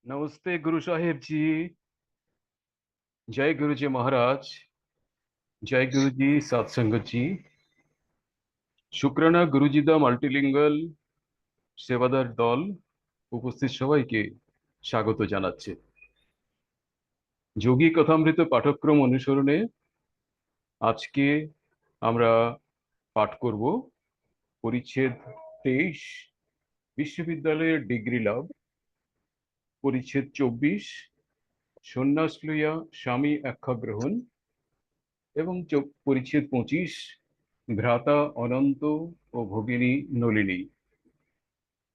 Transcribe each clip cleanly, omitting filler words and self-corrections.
नमस्ते गुरु साहिब जी। जय गुरु जी महाराज। जय गुरु जी सत्संगत जी। শুক্রানা গুরুজি দা মাল্টিলিঙ্গাল সেবাদার দল উপস্থিত সবাইকে স্বাগত জানাচ্ছে। যোগী কথামৃত পাঠক্রম অনুসরণে আজকে আমরা পাঠ করব পরিচ্ছেদ 23 বিশ্ববিদ্যালয়ের ডিগ্রি লাভ, পরিচ্ছেদ 24 সন্ন্যাস লইয়া স্বামী আখ্যা গ্রহণ এবং পরিচ্ছেদ 25 ভ্রাতা অনন্ত ও ভগিনী নলিনী।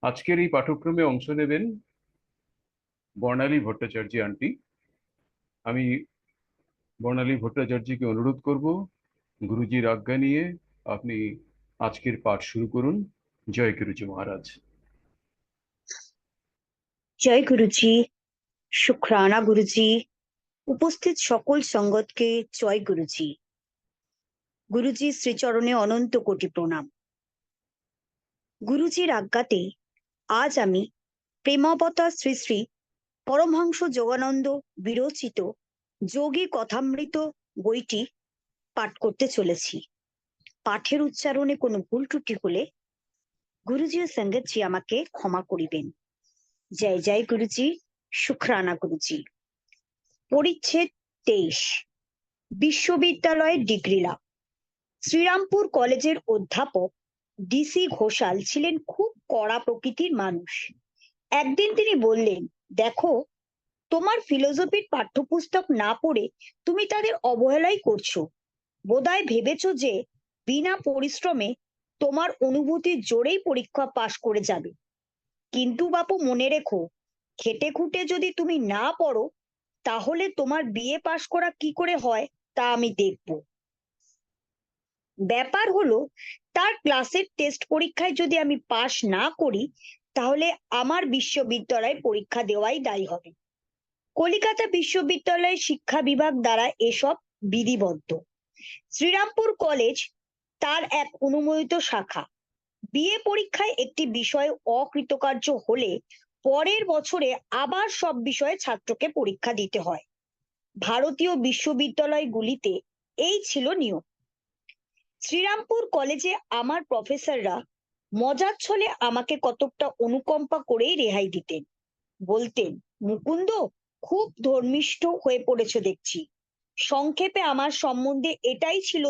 আজকের এই পাঠক্রমে অংশ নেবেন বর্ণালী ভট্টাচার্য আন্টি। আমি বর্ণালী ভট্টাচার্যকে অনুরোধ করব গুরুজির আজ্ঞা নিয়ে আপনি আজকের পাঠ শুরু করুন। জয় গুরুজি মহারাজ। জয় গুরুজি, শুক্রানা গুরুজি, উপস্থিত সকল সঙ্গতকে জয় গুরুজি। গুরুজি শ্রীচরণে অনন্ত কোটি প্রণাম। গুরুজির আজ্ঞাতে আজ আমি প্রেমাবতার শ্রী শ্রী পরমহংস যোগানন্দ বিরচিত যোগী কথামৃত বইটি পাঠ করতে চলেছি। পাঠের উচ্চারণে কোনো ভুল ত্রুটি হলে গুরুজি ও সঙ্গতজি আমাকে ক্ষমা করিবেন। জয় জয় গুরুজি, শুক্রানা গুরুজি। পরিচ্ছেদ 23 বিশ্ববিদ্যালয়ের ডিগ্রি লাভ। শ্রীরামপুর কলেজের অধ্যাপক ডিসি ঘোষাল ছিলেন খুব কড়া প্রকৃতির মানুষ। একদিন তিনি বললেন, দেখো, তোমার ফিলোসফির পাঠ্যপুস্তক না পড়ে তুমি তাদের অবহেলাই করছো। বোধহয় ভেবেছো যে বিনা পরিশ্রমে তোমার অনুভূতির জোরেই পরীক্ষা পাশ করে যাবে। কিন্তু বাপু, মনে রেখো, খেটে খুঁটে যদি তুমি না পড়ো তাহলে তোমার বিএ পাশ করা কি করে হয় তা আমি দেখব। ব্যাপার হলো, তার ক্লাসের টেস্ট পরীক্ষায় যদি আমি পাশ না করি তাহলে আমার বিশ্ববিদ্যালয়ে পরীক্ষা দেওয়াই দায়ী হবে। কলিকাতা বিশ্ববিদ্যালয়ের শিক্ষা বিভাগ দ্বারা এসব বিধিবদ্ধ। শ্রীরামপুর কলেজ তার এক অনুমোদিত শাখা। বিএ পরীক্ষায় একটি বিষয় অকৃতকার্য হলে পরের বছরে আবার সব বিষয়ে ছাত্রকে পরীক্ষা দিতে হয়। ভারতীয় বিশ্ববিদ্যালয়গুলিতে এই ছিল নিয়ম। শ্রীরামপুর কলেজে আমার প্রফেসররা মজার ছলে আমাকে কতকটা অনুকম্পা করেই রেহাই দিতেন। বলতেন, মুকুন্দ, খুব ধর্মিষ্ঠ হয়ে পড়েছ দেখছি। সংক্ষেপে আমার সম্বন্ধে এটাই ছিল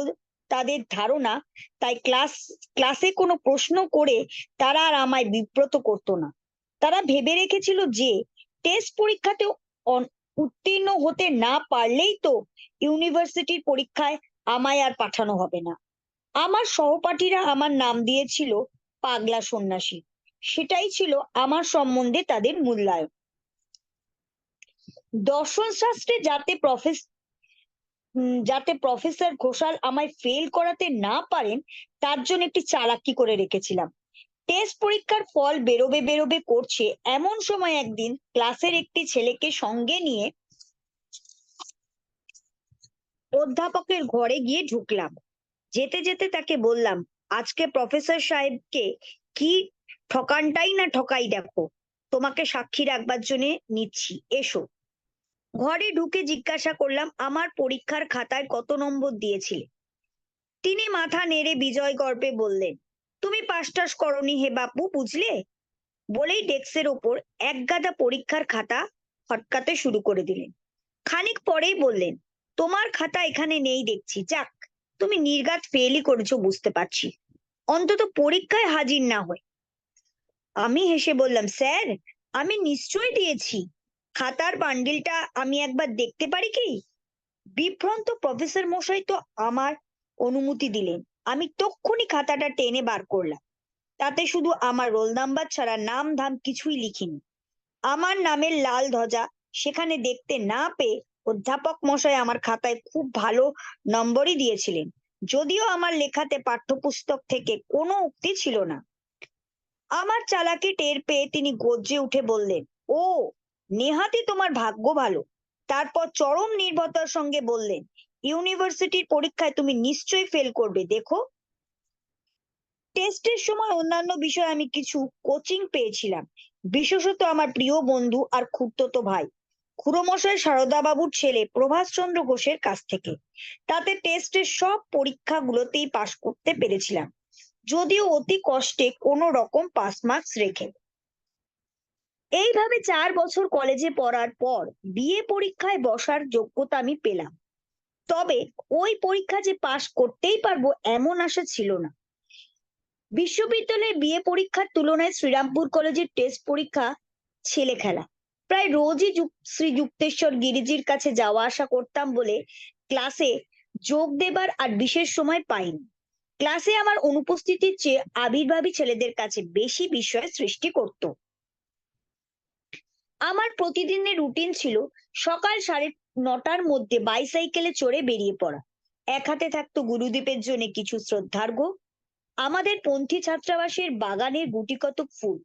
তাদের ধারণা, তাই ক্লাসে কোনো প্রশ্ন করে তারা আর আমায় বিব্রত করতো না। তারা ভেবে রেখেছিল যে টেস্ট পরীক্ষাতে উত্তীর্ণ হতে না পারলেই তো ইউনিভার্সিটির পরীক্ষায় আমায় আর পাঠানো হবে না। আমার সহপাঠীরা আমার নাম দিয়েছিল পাগলা সন্ন্যাসী। সেটাই ছিল আমার সম্বন্ধে তাদের মূল্যায়ন। দর্শন শাস্ত্রে যাতে প্রফেসর ঘোষাল আমায় ফেল করাতে না পারেন তার জন্য একটি চালাকি করে রেখেছিলাম। টেস্ট পরীক্ষার ফল বেরোবে বেরোবে করছে এমন সময় একদিন ক্লাসের একটি ছেলেকে সঙ্গে নিয়ে অধ্যাপকের ঘরে গিয়ে ঢুকলাম। যেতে যেতে তাকে বললাম, আজকে প্রফেসর সাহেবকে কি ঠকানটাই না ঠকাই দেখো, তোমাকে সাক্ষী রাখবার জন্য নিচ্ছি, এসো। ঘরে ঢুকে জিজ্ঞাসা করলাম, আমার পরীক্ষার খাতায় কত নম্বর দিয়েছিলে? তিনি মাথা নেড়ে বিজয় গর্বে বললেন, তুমি পাস টাস করনি হে বাপু, বুঝলে? বলেই ডেস্কের ওপর এক গাদা পরীক্ষার খাতা ফটকাতে শুরু করে দিলেন। খানিক পরেই বললেন, তোমার খাতা এখানে নেই দেখছি, যাক, তুমি নির্ঘাত ফেলই করেছো বুঝতে পারছি, অন্তত পরীক্ষায় হাজির না হয়। আমি হেসে বললাম, স্যার, আমি নিশ্চয়ই দিয়েছি। খাতার বান্ডিলটা আমি একবার দেখতে পারি কি? বিভ্রান্ত প্রফেসর মশাই তো আমার অনুমতি দিলেন। আমি তক্ষুনি খাতাটা টেনে বার করলাম। তাতে শুধু আমার রোল নাম্বার ছাড়া নাম ধাম কিছুই লিখিনি। আমার নামের লাল ধ্বজা সেখানে দেখতে না পেয়ে অধ্যাপক মশাই আমার খাতায় খুব ভালো নম্বরই দিয়েছিলেন, যদিও আমার লেখাতে পাঠ্যপুস্তক থেকে কোনো উক্তি ছিল না। আমার চালাকি টের পেয়ে তিনি গর্জে উঠে বললেন, ও, নেহাতি তোমার ভাগ্য ভালো। তারপর চরম নির্ভরতার সঙ্গে বললেন, ইউনিভার্সিটির পরীক্ষায় তুমি নিশ্চয়ই ফেল করবে, দেখো। টেস্টের সময় অন্যান্য বিষয়ে আমি কিছু কোচিং পেয়েছিলাম, বিশেষত আমার প্রিয় বন্ধু আর খুড়তুতো ভাই খুড়োমশাই সারদা বাবুর ছেলে প্রভাষচন্দ্র ঘোষের কাছ থেকে। তাতে টেস্টের সব পরীক্ষাগুলোতেই পাশ করতে পেরেছিলাম, যদিও অতি কষ্টে কোনো রকম পাস মার্কস রেখে। এইভাবে 4 বছর কলেজে পড়ার পর বিএ পরীক্ষায় বসার যোগ্যতা আমি পেলাম। তবে ওই পরীক্ষা যে পাশ করতেই পারবো এমন আশা ছিল না। বিশ্ববিদ্যালয়ে বিএ পরীক্ষার তুলনায় শ্রীরামপুর কলেজের টেস্ট পরীক্ষা ছেলে খেলা। প্রায় রোজই শ্রী যুক্তেশ্বর গিরিজির কাছে যাওয়া আসা করতাম বলে ক্লাসে যোগ দেবার আর বিশেষ সময় পাইনি। ক্লাসে আমার অনুপস্থিতির চেয়ে আবির্ভাবী ছেলেদের কাছে বেশি বিস্ময় সৃষ্টি করত। আমার প্রতিদিনের রুটিন ছিল সকাল 9:30টার মধ্যে বাইসাইকেলে চড়ে বেরিয়ে পড়া। এক হাতে থাকতো গুরুদেবের জন্য কিছু শ্রদ্ধার্ঘ্য, আমাদের পন্থী ছাত্রাবাসের বাগানের গুটিকতক ফুল।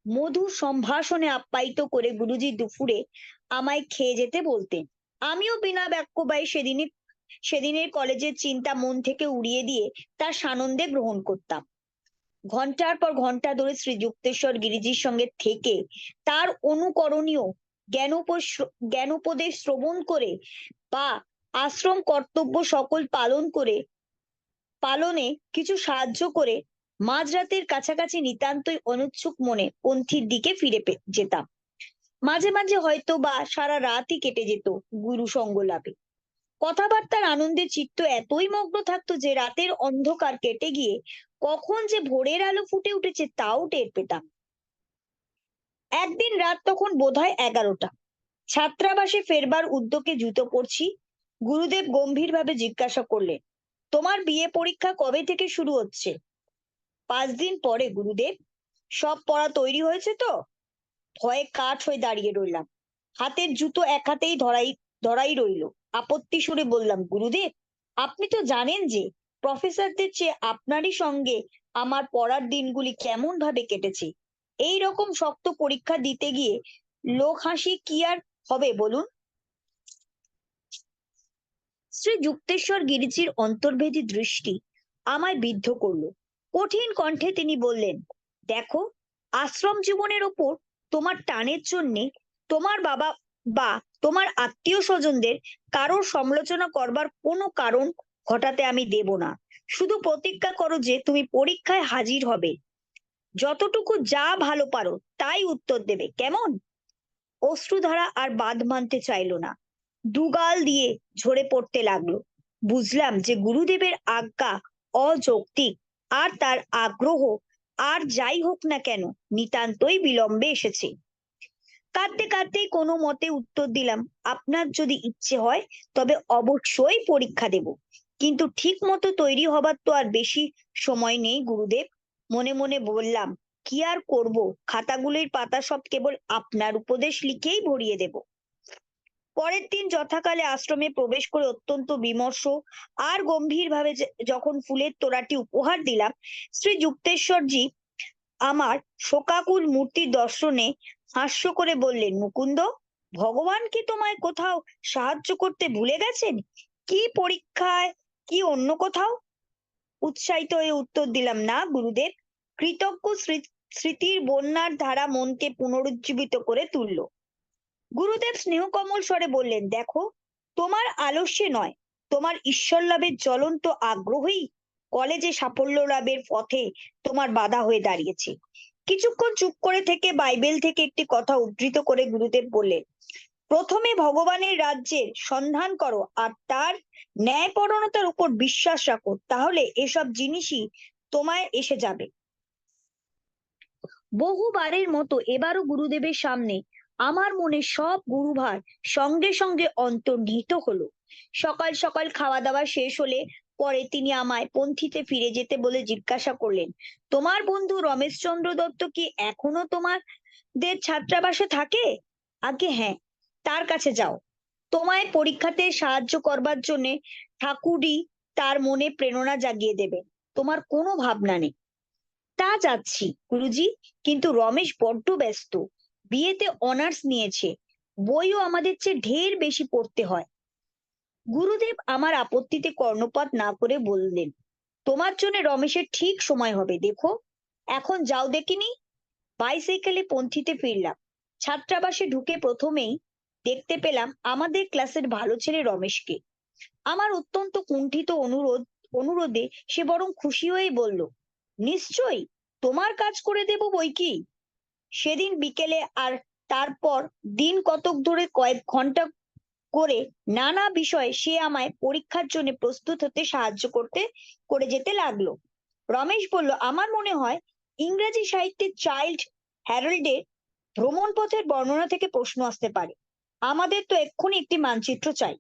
মধুর সম্ভাষণে আপ্যায়িত করে গুরুজি দুপুরে আমায় খেয়ে যেতে বলতেন। আমিও বিনা বাক্যব্যয়ে সেদিনের কলেজের চিন্তা মন থেকে উড়িয়ে দিয়ে তার সানন্দে গ্রহণ করতাম। ঘন্টার পর ঘন্টা ধরে শ্রী যুক্তেশ্বর গিরিজির সঙ্গে থেকে তার অনুকরণীয় জ্ঞানোপদেশ শ্রবণ করে বা আশ্রম কর্তব্য সকল পালনে কিছু সাহায্য করে মাঝরাতের কাছাকাছি নিতান্তই অনুৎসুক মনে পন্থীর দিকে ফিরে যেতাম। মাঝে মাঝে হয়তো বা সারা রাতই কেটে যেত গুরু সঙ্গ লাভে। কথাবার্তার আনন্দে চিত্ত এতই মগ্ন থাকতো যে রাতের অন্ধকার কেটে গিয়ে কখন যে ভোরের আলো ফুটে উঠেছে তাও টের পেতাম। একদিন রাত তখন বোধহয় 11টা। ছাত্রাবাসে ফেরবার উদ্যোগে জুতো পরছি। গুরুদেব গম্ভীরভাবে জিজ্ঞাসা করলেন, তোমার বিয়ে পরীক্ষা কবে থেকে শুরু হচ্ছে? 5 দিন পরে গুরুদেব। সব পড়া তৈরি হয়েছে তো? ভয়ে কাঠ হয়ে দাঁড়িয়ে রইলাম। হাতের জুতো এক হাতেই ধরাই রইল। আপত্তি সুরে বললাম, গুরুদেব আপনি তো জানেন যে প্রফেসরদের চেয়ে আপনারই সঙ্গে আমার পড়ার দিনগুলি কেমন ভাবে কেটেছে। এই রকম শক্ত পরীক্ষা দিতে গিয়ে লোক হাসি কি আর হবে বলুন? শ্রী যুক্তেশ্বর গিরিজির অন্তর্ভেদী দৃষ্টি আমায় বিদ্ধ করলো। কঠিন কণ্ঠে তিনি বললেন, দেখো, আশ্রম জীবনের ওপর তোমার টানের জন্যে তোমার বাবা বা তোমার আত্মীয় স্বজনদের কারোর সমালোচনা করবার কোনো কারণ ঘটাতে আমি দেব না। শুধু প্রতিজ্ঞা করো যে তুমি পরীক্ষায় হাজির হবে, যতটুকু যা ভালো পারো তাই উত্তর দেবে, কেমন? অশ্রুধারা আর বাঁধ মানতে চাইলো না, দুগাল দিয়ে ঝরে পড়তে লাগলো। বুঝলাম যে গুরুদেবের আজ্ঞা অযৌক্তিক, আর তার আগ্রহ আর যাই হোক না কেন নিতান্তই বিলম্বে এসেছে। কাঁদতে কাঁদতেই কোনো মতে উত্তর দিলাম, আপনার যদি ইচ্ছে হয় তবে অবশ্যই পরীক্ষা দেব, কিন্তু ঠিক মতো তৈরি হবার তো আর বেশি সময় নেই গুরুদেব। মনে মনে বললাম, কি আর করব, খাতাগুলির পাতা সব কেবল আপনার উপদেশ লিখেই ভরিয়ে দেব। পরের দিন যথাকালে আশ্রমে প্রবেশ করে অত্যন্ত বিমর্ষ আর গম্ভীর ভাবে যখন ফুলের তোড়াটি উপহার দিলাম, শ্রী যুক্তেশ্বরজি আমার শোকাকুল মূর্তির দর্শনে হাস্য করে বললেন, মুকুন্দ, ভগবান কি তোমায় কোথাও সাহায্য করতে ভুলে গেছেন? কি পরীক্ষায়, কি অন্য কোথাও? উৎসাহিত হয়ে উত্তর দিলাম, না গুরুদেব। কৃতজ্ঞ স্মৃতির বন্যার ধারা মনকে পুনরুজ্জীবিত করে তুলল। গুরুদেব স্নেহকমল স্বরে বললেন, দেখো, তোমার আলস্যে নয়, তোমার ঈশ্বর লাভের জ্বলন্ত আগ্রহই কলেজে সাফল্য লাভের পথে তোমার বাধা হয়ে দাঁড়িয়েছে। কিছুক্ষণ চুপ করে থেকে বাইবেল থেকে একটি কথা উদ্ধৃত করে গুরুদেব বললেন, প্রথমে ভগবানের রাজ্যের সন্ধান করো আর তার ন্যায়পরণতার উপর বিশ্বাস রাখো, তাহলে এসব জিনিসই তোমায় এসে যাবে। বহুবারের মতো এবারও গুরুদেবের সামনে আমার মনে সব গুরুভার সঙ্গে সঙ্গে অন্তর্নিহিত হলো। সকাল সকাল খাওয়া দাওয়া শেষ হলে পরে তিনি আমায় পন্থীতে ফিরে যেতে বলে জিজ্ঞাসা করলেন, তোমার বন্ধু রমেশচন্দ্র দত্ত কি এখনো তোমাদের ছাত্রাবাসে থাকে? আগে হ্যাঁ, তার কাছে যাও। তোমায় পরীক্ষাতে সাহায্য করবার জন্যে ঠাকুরই তার মনে প্রেরণা জাগিয়ে দেবে, তোমার কোনো ভাবনা নেই। তা যাচ্ছি গুরুজি, কিন্তু রমেশ বড্ড ব্যস্ত, বিয়েতে অনার্স নিয়েছে, বইও আমাদের চেয়ে ঢের বেশি পড়তে হয়। গুরুদেব আমার আপত্তিতে কর্ণপাত না করে বললেন, তোমার জন্য রমেশের ঠিক সময় হবে, দেখো, এখন যাও দেখিনি। বাইসাইকেলে পন্থীতে ফিরলাম। ছাত্রাবাসে ঢুকে প্রথমেই দেখতে পেলাম আমাদের ক্লাসের ভালো ছেলে রমেশকে। আমার অত্যন্ত কুণ্ঠিত অনুরোধে সে বরং খুশি হয়ে বলল, নিশ্চয়ই, তোমার কাজ করে দেব বই কি। সেদিন বিকেলে আর তারপর দিন কতক ধরে কয়েক ঘন্টা করে নানা বিষয়ে সে আমায় পরীক্ষার জন্য প্রস্তুত হতে সাহায্য করে যেতে লাগলো। রমেশ বলল, আমার মনে হয় ইংরেজি সাহিত্যের চাইল্ড হ্যারল্ডের ভ্রমণ পথের বর্ণনা থেকে প্রশ্ন আসতে পারে। আমাদের তো এক্ষুনি একটি মানচিত্র চাই।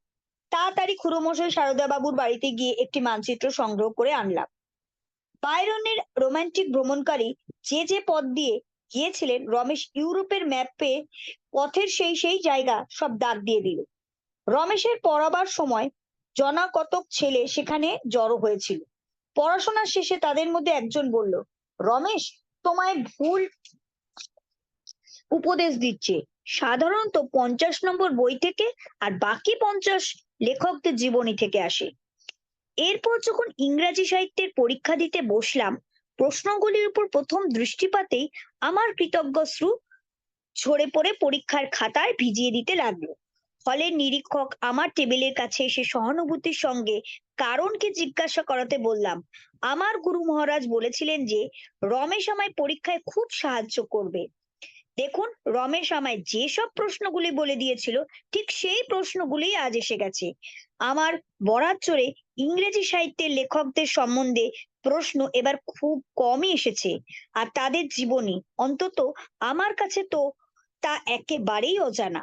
তাড়াতাড়ি খুড়োমশাই সারদা বাবুর বাড়িতে গিয়ে একটি মানচিত্র সংগ্রহ করে আনলাম। বায়রনের রোমান্টিক ভ্রমণকারী যে পথ দিয়ে গিয়েছিলেন, রমেশ ইউরোপের ম্যাপে পথের সেই জায়গা সব দাগ দিয়ে দিল। রমেশের পড়াবার সময় জনা কতক ছেলে সেখানে জড়ো হয়েছিল। পড়াশোনা শেষে তাদের মধ্যে একজন বলল, রমেশ তোমায় ভুল উপদেশ দিচ্ছে। সাধারণত 50 নম্বর বই থেকে আর বাকি 50 লেখকদের জীবনী থেকে আসে। এরপর যখন ইংরেজি সাহিত্যের পরীক্ষা দিতে বসলাম, প্রশ্নগুলির উপর প্রথম দৃষ্টিপাতেই আমার কৃতজ্ঞশ্রু ঝরে পড়ে পরীক্ষার খাতায় ভিজিয়ে দিতে লাগলো। হলের নিরীক্ষক আমার টেবিলের কাছে এসে সহানুভূতির সঙ্গে কারণকে জিজ্ঞাসা করাতে বললাম, আমার গুরু মহারাজ বলেছিলেন যে রমেশ আমায় পরীক্ষায় খুব সাহায্য করবে। দেখুন, রমেশ আমায় যেসব প্রশ্নগুলি বলে দিয়েছিল ঠিক সেই প্রশ্নগুলি আজ এসে গেছে। আমার বরাত চড়ে ইংরেজি সাহিত্যের লেখকদের সম্বন্ধে প্রশ্ন এবার খুব কমই এসেছে, আর তাদের জীবনী অন্তত আমার কাছে তো তা একেবারেই অজানা।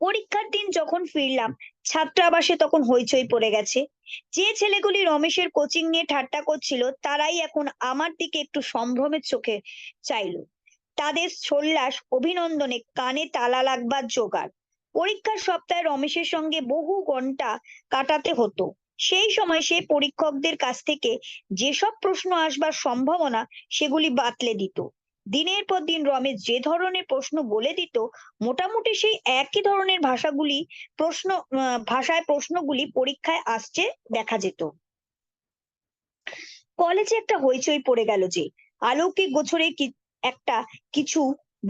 পরীক্ষার দিন যখন ফিরলাম, ছাত্রাবাসে তখন হইচই পড়ে গেছে। যে ছেলেগুলি রমেশের কোচিং নিয়ে ঠাট্টা করছিল তারাই এখন আমার দিকে একটু সম্ভ্রমের চোখে চাইলো। তাদের সোল্লাস অভিনন্দনে কানে তালা লাগবার জোগাড়। পরীক্ষার সপ্তাহে রমেশের সঙ্গে বহু ঘন্টা কাটাতে হতো। সেই সময় সে পরীক্ষকদের কাছ থেকে যেসব প্রশ্ন আসবার সম্ভাবনা সেগুলি বাতলে দিত। দিনের পর দিন রমেশ যে ধরনের প্রশ্ন বলে দিত, মোটামুটি সেই একই ধরনের ভাষায় প্রশ্নগুলি পরীক্ষায় আসছে দেখা যেত। কলেজে একটা হইচই পড়ে গেল যে আলৌকিক গোছরে একটা কিছু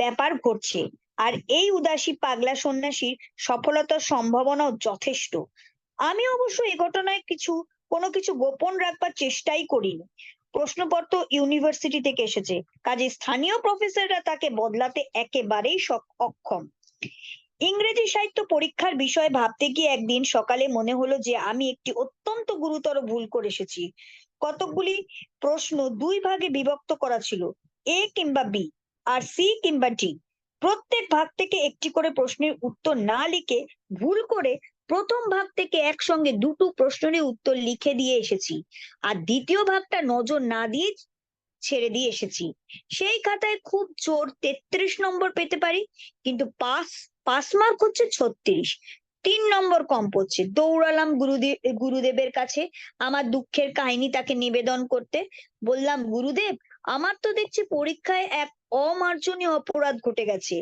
ব্যাপার ঘটছে, আর এই উদাসী পাগলা সন্ন্যাসীর সফলতার সম্ভাবনাও যথেষ্ট। আমি অবশ্য এ ঘটনায় কোনো কিছু গোপন রাখবার চেষ্টাই করিনি। প্রশ্নপত্র ইউনিভার্সিটি থেকে এসেছে, কাজে স্থানীয় প্রফেসররা তাকে বদলাতে একেবারেই অক্ষম। ইংরেজি সাহিত্য পরীক্ষার বিষয়ে ভাবতে গিয়ে একদিন সকালে মনে হলো যে আমি একটি অত্যন্ত গুরুতর ভুল করে এসেছি। কতকগুলি প্রশ্ন দুই ভাগে বিভক্ত করা ছিল, এ কিংবা বি আর সি কিংবা ডি। প্রত্যেক ভাগ থেকে একটি করে প্রশ্নের উত্তর না লিখে ভুল করে প্রথম ভাগ থেকে একসঙ্গে দুটো প্রশ্নের উত্তর লিখে দিয়ে এসেছি, আর দ্বিতীয় ভাগটা নজর না দিয়ে ছেড়ে দিয়ে এসেছি। সেই খাতায় খুব জোর 33 নম্বর পেতে পারি, কিন্তু পাস মার্ক হচ্ছে 36। 3 নম্বর কম পড়ছে। দৌড়ালাম গুরুদেবের কাছে আমার দুঃখের কাহিনী তাকে নিবেদন করতে। বললাম, গুরুদেব, আমার তো দেখছি পরীক্ষায় এক অমার্জনীয় অপরাধ ঘটে গেছে।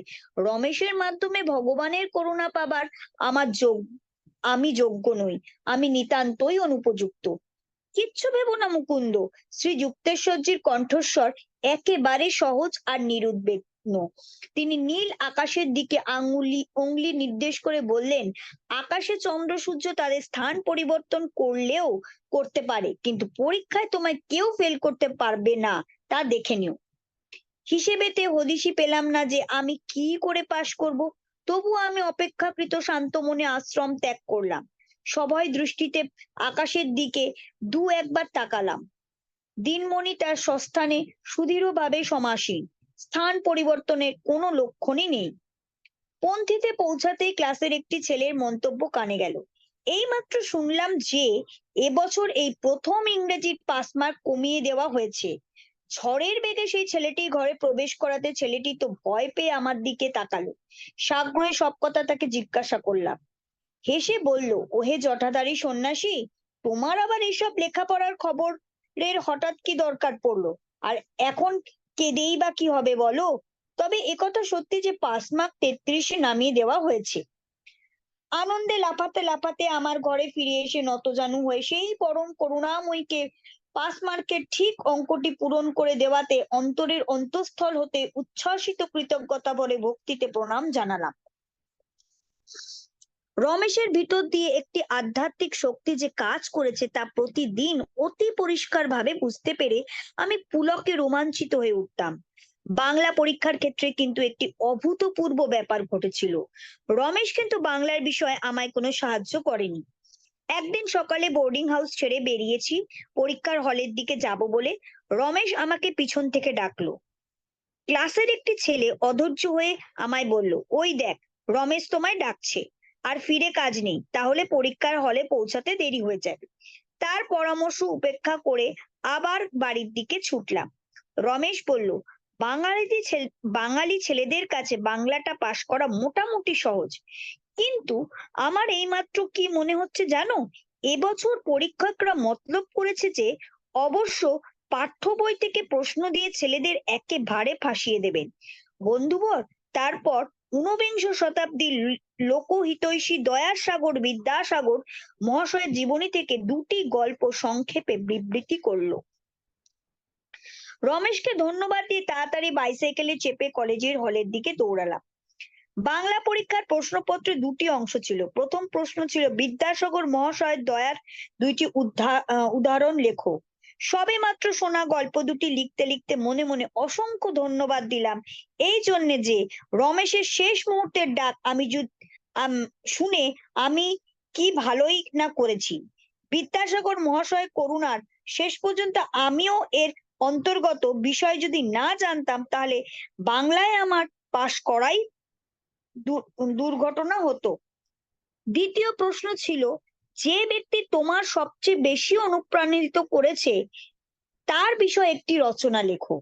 রমেশের মাধ্যমে ভগবানের করুণা পাবার আমি যোগ্য নই। আমি নিতান্তই অনুপযুক্ত। কিচ্ছু ভেবো না মুকুন্দ। শ্রী যুক্তেশ্বরজির কণ্ঠস্বর একেবারে সহজ আর নিরুদ্বিগ্ন। তিনি নীল আকাশের দিকে অঙ্গুলি নির্দেশ করে বললেন, আকাশে চন্দ্র সূর্য তাদের স্থান পরিবর্তন করলেও করতে পারে, কিন্তু পরীক্ষায় তোমায় কেউ ফেল করতে পারবে না, তা দেখে নিও। হিসেবেতে হদিশি পেলাম না যে আমি কি করে পাশ করব। তবু আমি অপেক্ষাকৃত শান্ত মনে আশ্রম ত্যাগ করলাম। সভয় দৃষ্টিতে আকাশের দিকে একবার তাকালাম। দিনমণি তার স্বস্থানে সুদৃঢ়ভাবে সমাসীন, স্থান পরিবর্তনের কোনো লক্ষণই নেই। পন্থীতে পৌঁছাতেই ক্লাসের একটি ছেলের মন্তব্য কানে গেল, এইমাত্র শুনলাম যে এবছর এই প্রথম ইংরেজির পাস মার্ক কমিয়ে দেওয়া হয়েছে। ঝড়ের বেগে সেই ছেলেটি ঘরে প্রবেশ করাতে ছেলেটি তো ভয় পেয়ে আমার দিকে তাকালো। সাগ্রহে সব কথা তাকে জিজ্ঞাসা করলাম। হেসে বলল, ওহে জটাধারী সন্ন্যাসী, তোমার আবার এইসব লেখাপড়ার খবরের হঠাৎ কি দরকার পড়লো? আর এখন কেঁদেই বা কি হবে বলো? তবে একথা সত্যি যে পাস মার্ক 33-এ নামিয়ে দেওয়া হয়েছে। আনন্দে লাফাতে লাফাতে আমার ঘরে ফিরে এসে নতজানু হয়ে সেই পরম করুণাময়ীকে পাস মার্কের ঠিক অঙ্কটি পূরণ করে দেওয়াতে অন্তরের অন্তঃস্থল হতে উচ্ছ্বাসিত কৃতজ্ঞতা ভরে ভক্তিতে প্রণাম জানালাম। রমেশের ভিতর দিয়ে একটি আধ্যাত্মিক শক্তি যে কাজ করেছে তা প্রতিদিন অতি পরিষ্কার ভাবে বুঝতে পেরে আমি পুলকে রোমাঞ্চিত হয়ে উঠতাম। বাংলা পরীক্ষার ক্ষেত্রে কিন্তু একটি অভূতপূর্ব ব্যাপার ঘটেছিল। রমেশ কিন্তু বাংলার বিষয়ে আমায় কোনো সাহায্য করেনি। একদিন সকালে বোর্ডিং হাউস ছেড়ে বেরিয়েছি পরীক্ষার হলের দিকে যাব বলে। রমেশ আমাকে পিছন থেকে ডাকলো। ক্লাসের একটি ছেলে অধৈর্য হয়ে আমায় বলল, ওই দেখ, রমেশ তোমায় ডাকছে। আর ফিরে কাজ নেই, তাহলে পরীক্ষার হলে পৌঁছাতে দেরি হয়ে যাবে। তার পরামর্শ উপেক্ষা করে আবার বাড়ির দিকে ছুটলাম। রমেশ বলল, বাঙালি ছেলেদের কাছে বাংলাটা পাশ করা মোটামুটি সহজ, কিন্তু আমার এইমাত্র কি মনে হচ্ছে জানো, এবছর পরীক্ষকরা মতলব করেছে যে অবশ্য পাঠ্য বই থেকে প্রশ্ন দিয়ে ছেলেদের একেবারে ফাঁসিয়ে দেবেন। বন্ধুবর, তারপর ঊনবিংশ শতাব্দীর লোকহিতৈষী দয়াসাগর বিদ্যাসাগর মহাশয়ের জীবনী থেকে দুটি গল্প সংক্ষেপে বিবৃতি করলো। রমেশকে ধন্যবাদ দিয়ে তাড়াতাড়ি বাইসাইকেলে চেপে কলেজের হলের দিকে দৌড়ালাম। বাংলা পরীক্ষার প্রশ্নপত্রে দুটি অংশ ছিল। প্রথম প্রশ্ন ছিল, বিদ্যাসাগর মহাশয়ের দয়ার দুইটি উদাহরণ লেখো। সবে মাত্র শোনা গল্প দুটি লিখতে লিখতে মনে মনে অসংখ্য ধন্যবাদ দিলাম এই জন্যে যে রমেশের শেষ মুহূর্তের ডাক আমি শুনে আমি কি ভালোই না করেছি। বিদ্যাসাগর মহাশয় করুণার শেষ পর্যন্ত আমিও এর অন্তর্গত বিষয় যদি না জানতাম, তাহলে বাংলায় আমার পাশ করাই দুর্ঘটনা হতো। দ্বিতীয় প্রশ্ন ছিল, যে ব্যক্তি তোমার সবচেয়ে বেশি অনুপ্রাণিত করেছে তার বিষয়ে একটি রচনা লেখো।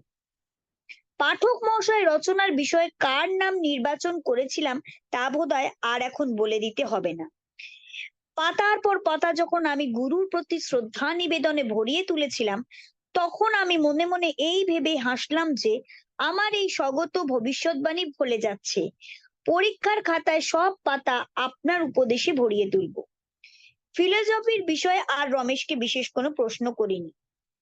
পাঠক মহাশয় রচনার বিষয়ে কার নাম নির্বাচন করেছিলাম তা বোধহয় আর এখন বলে দিতে হবে না। পাতার পর পাতা যখন আমি গুরুর প্রতি শ্রদ্ধা নিবেদনে ভরিয়ে তুলেছিলাম, তখন আমি মনে মনে এই ভেবে হাসলাম যে আমার এই স্বগত ভবিষ্যৎবাণী ফলে যাচ্ছে। পরীক্ষার খাতায় সব পাতা আপনার উপদেশে ভরিয়ে তুলব। ফিলোসফির বিষয়ে আর রমেশকে বিশেষ কোনো প্রশ্ন করিনি।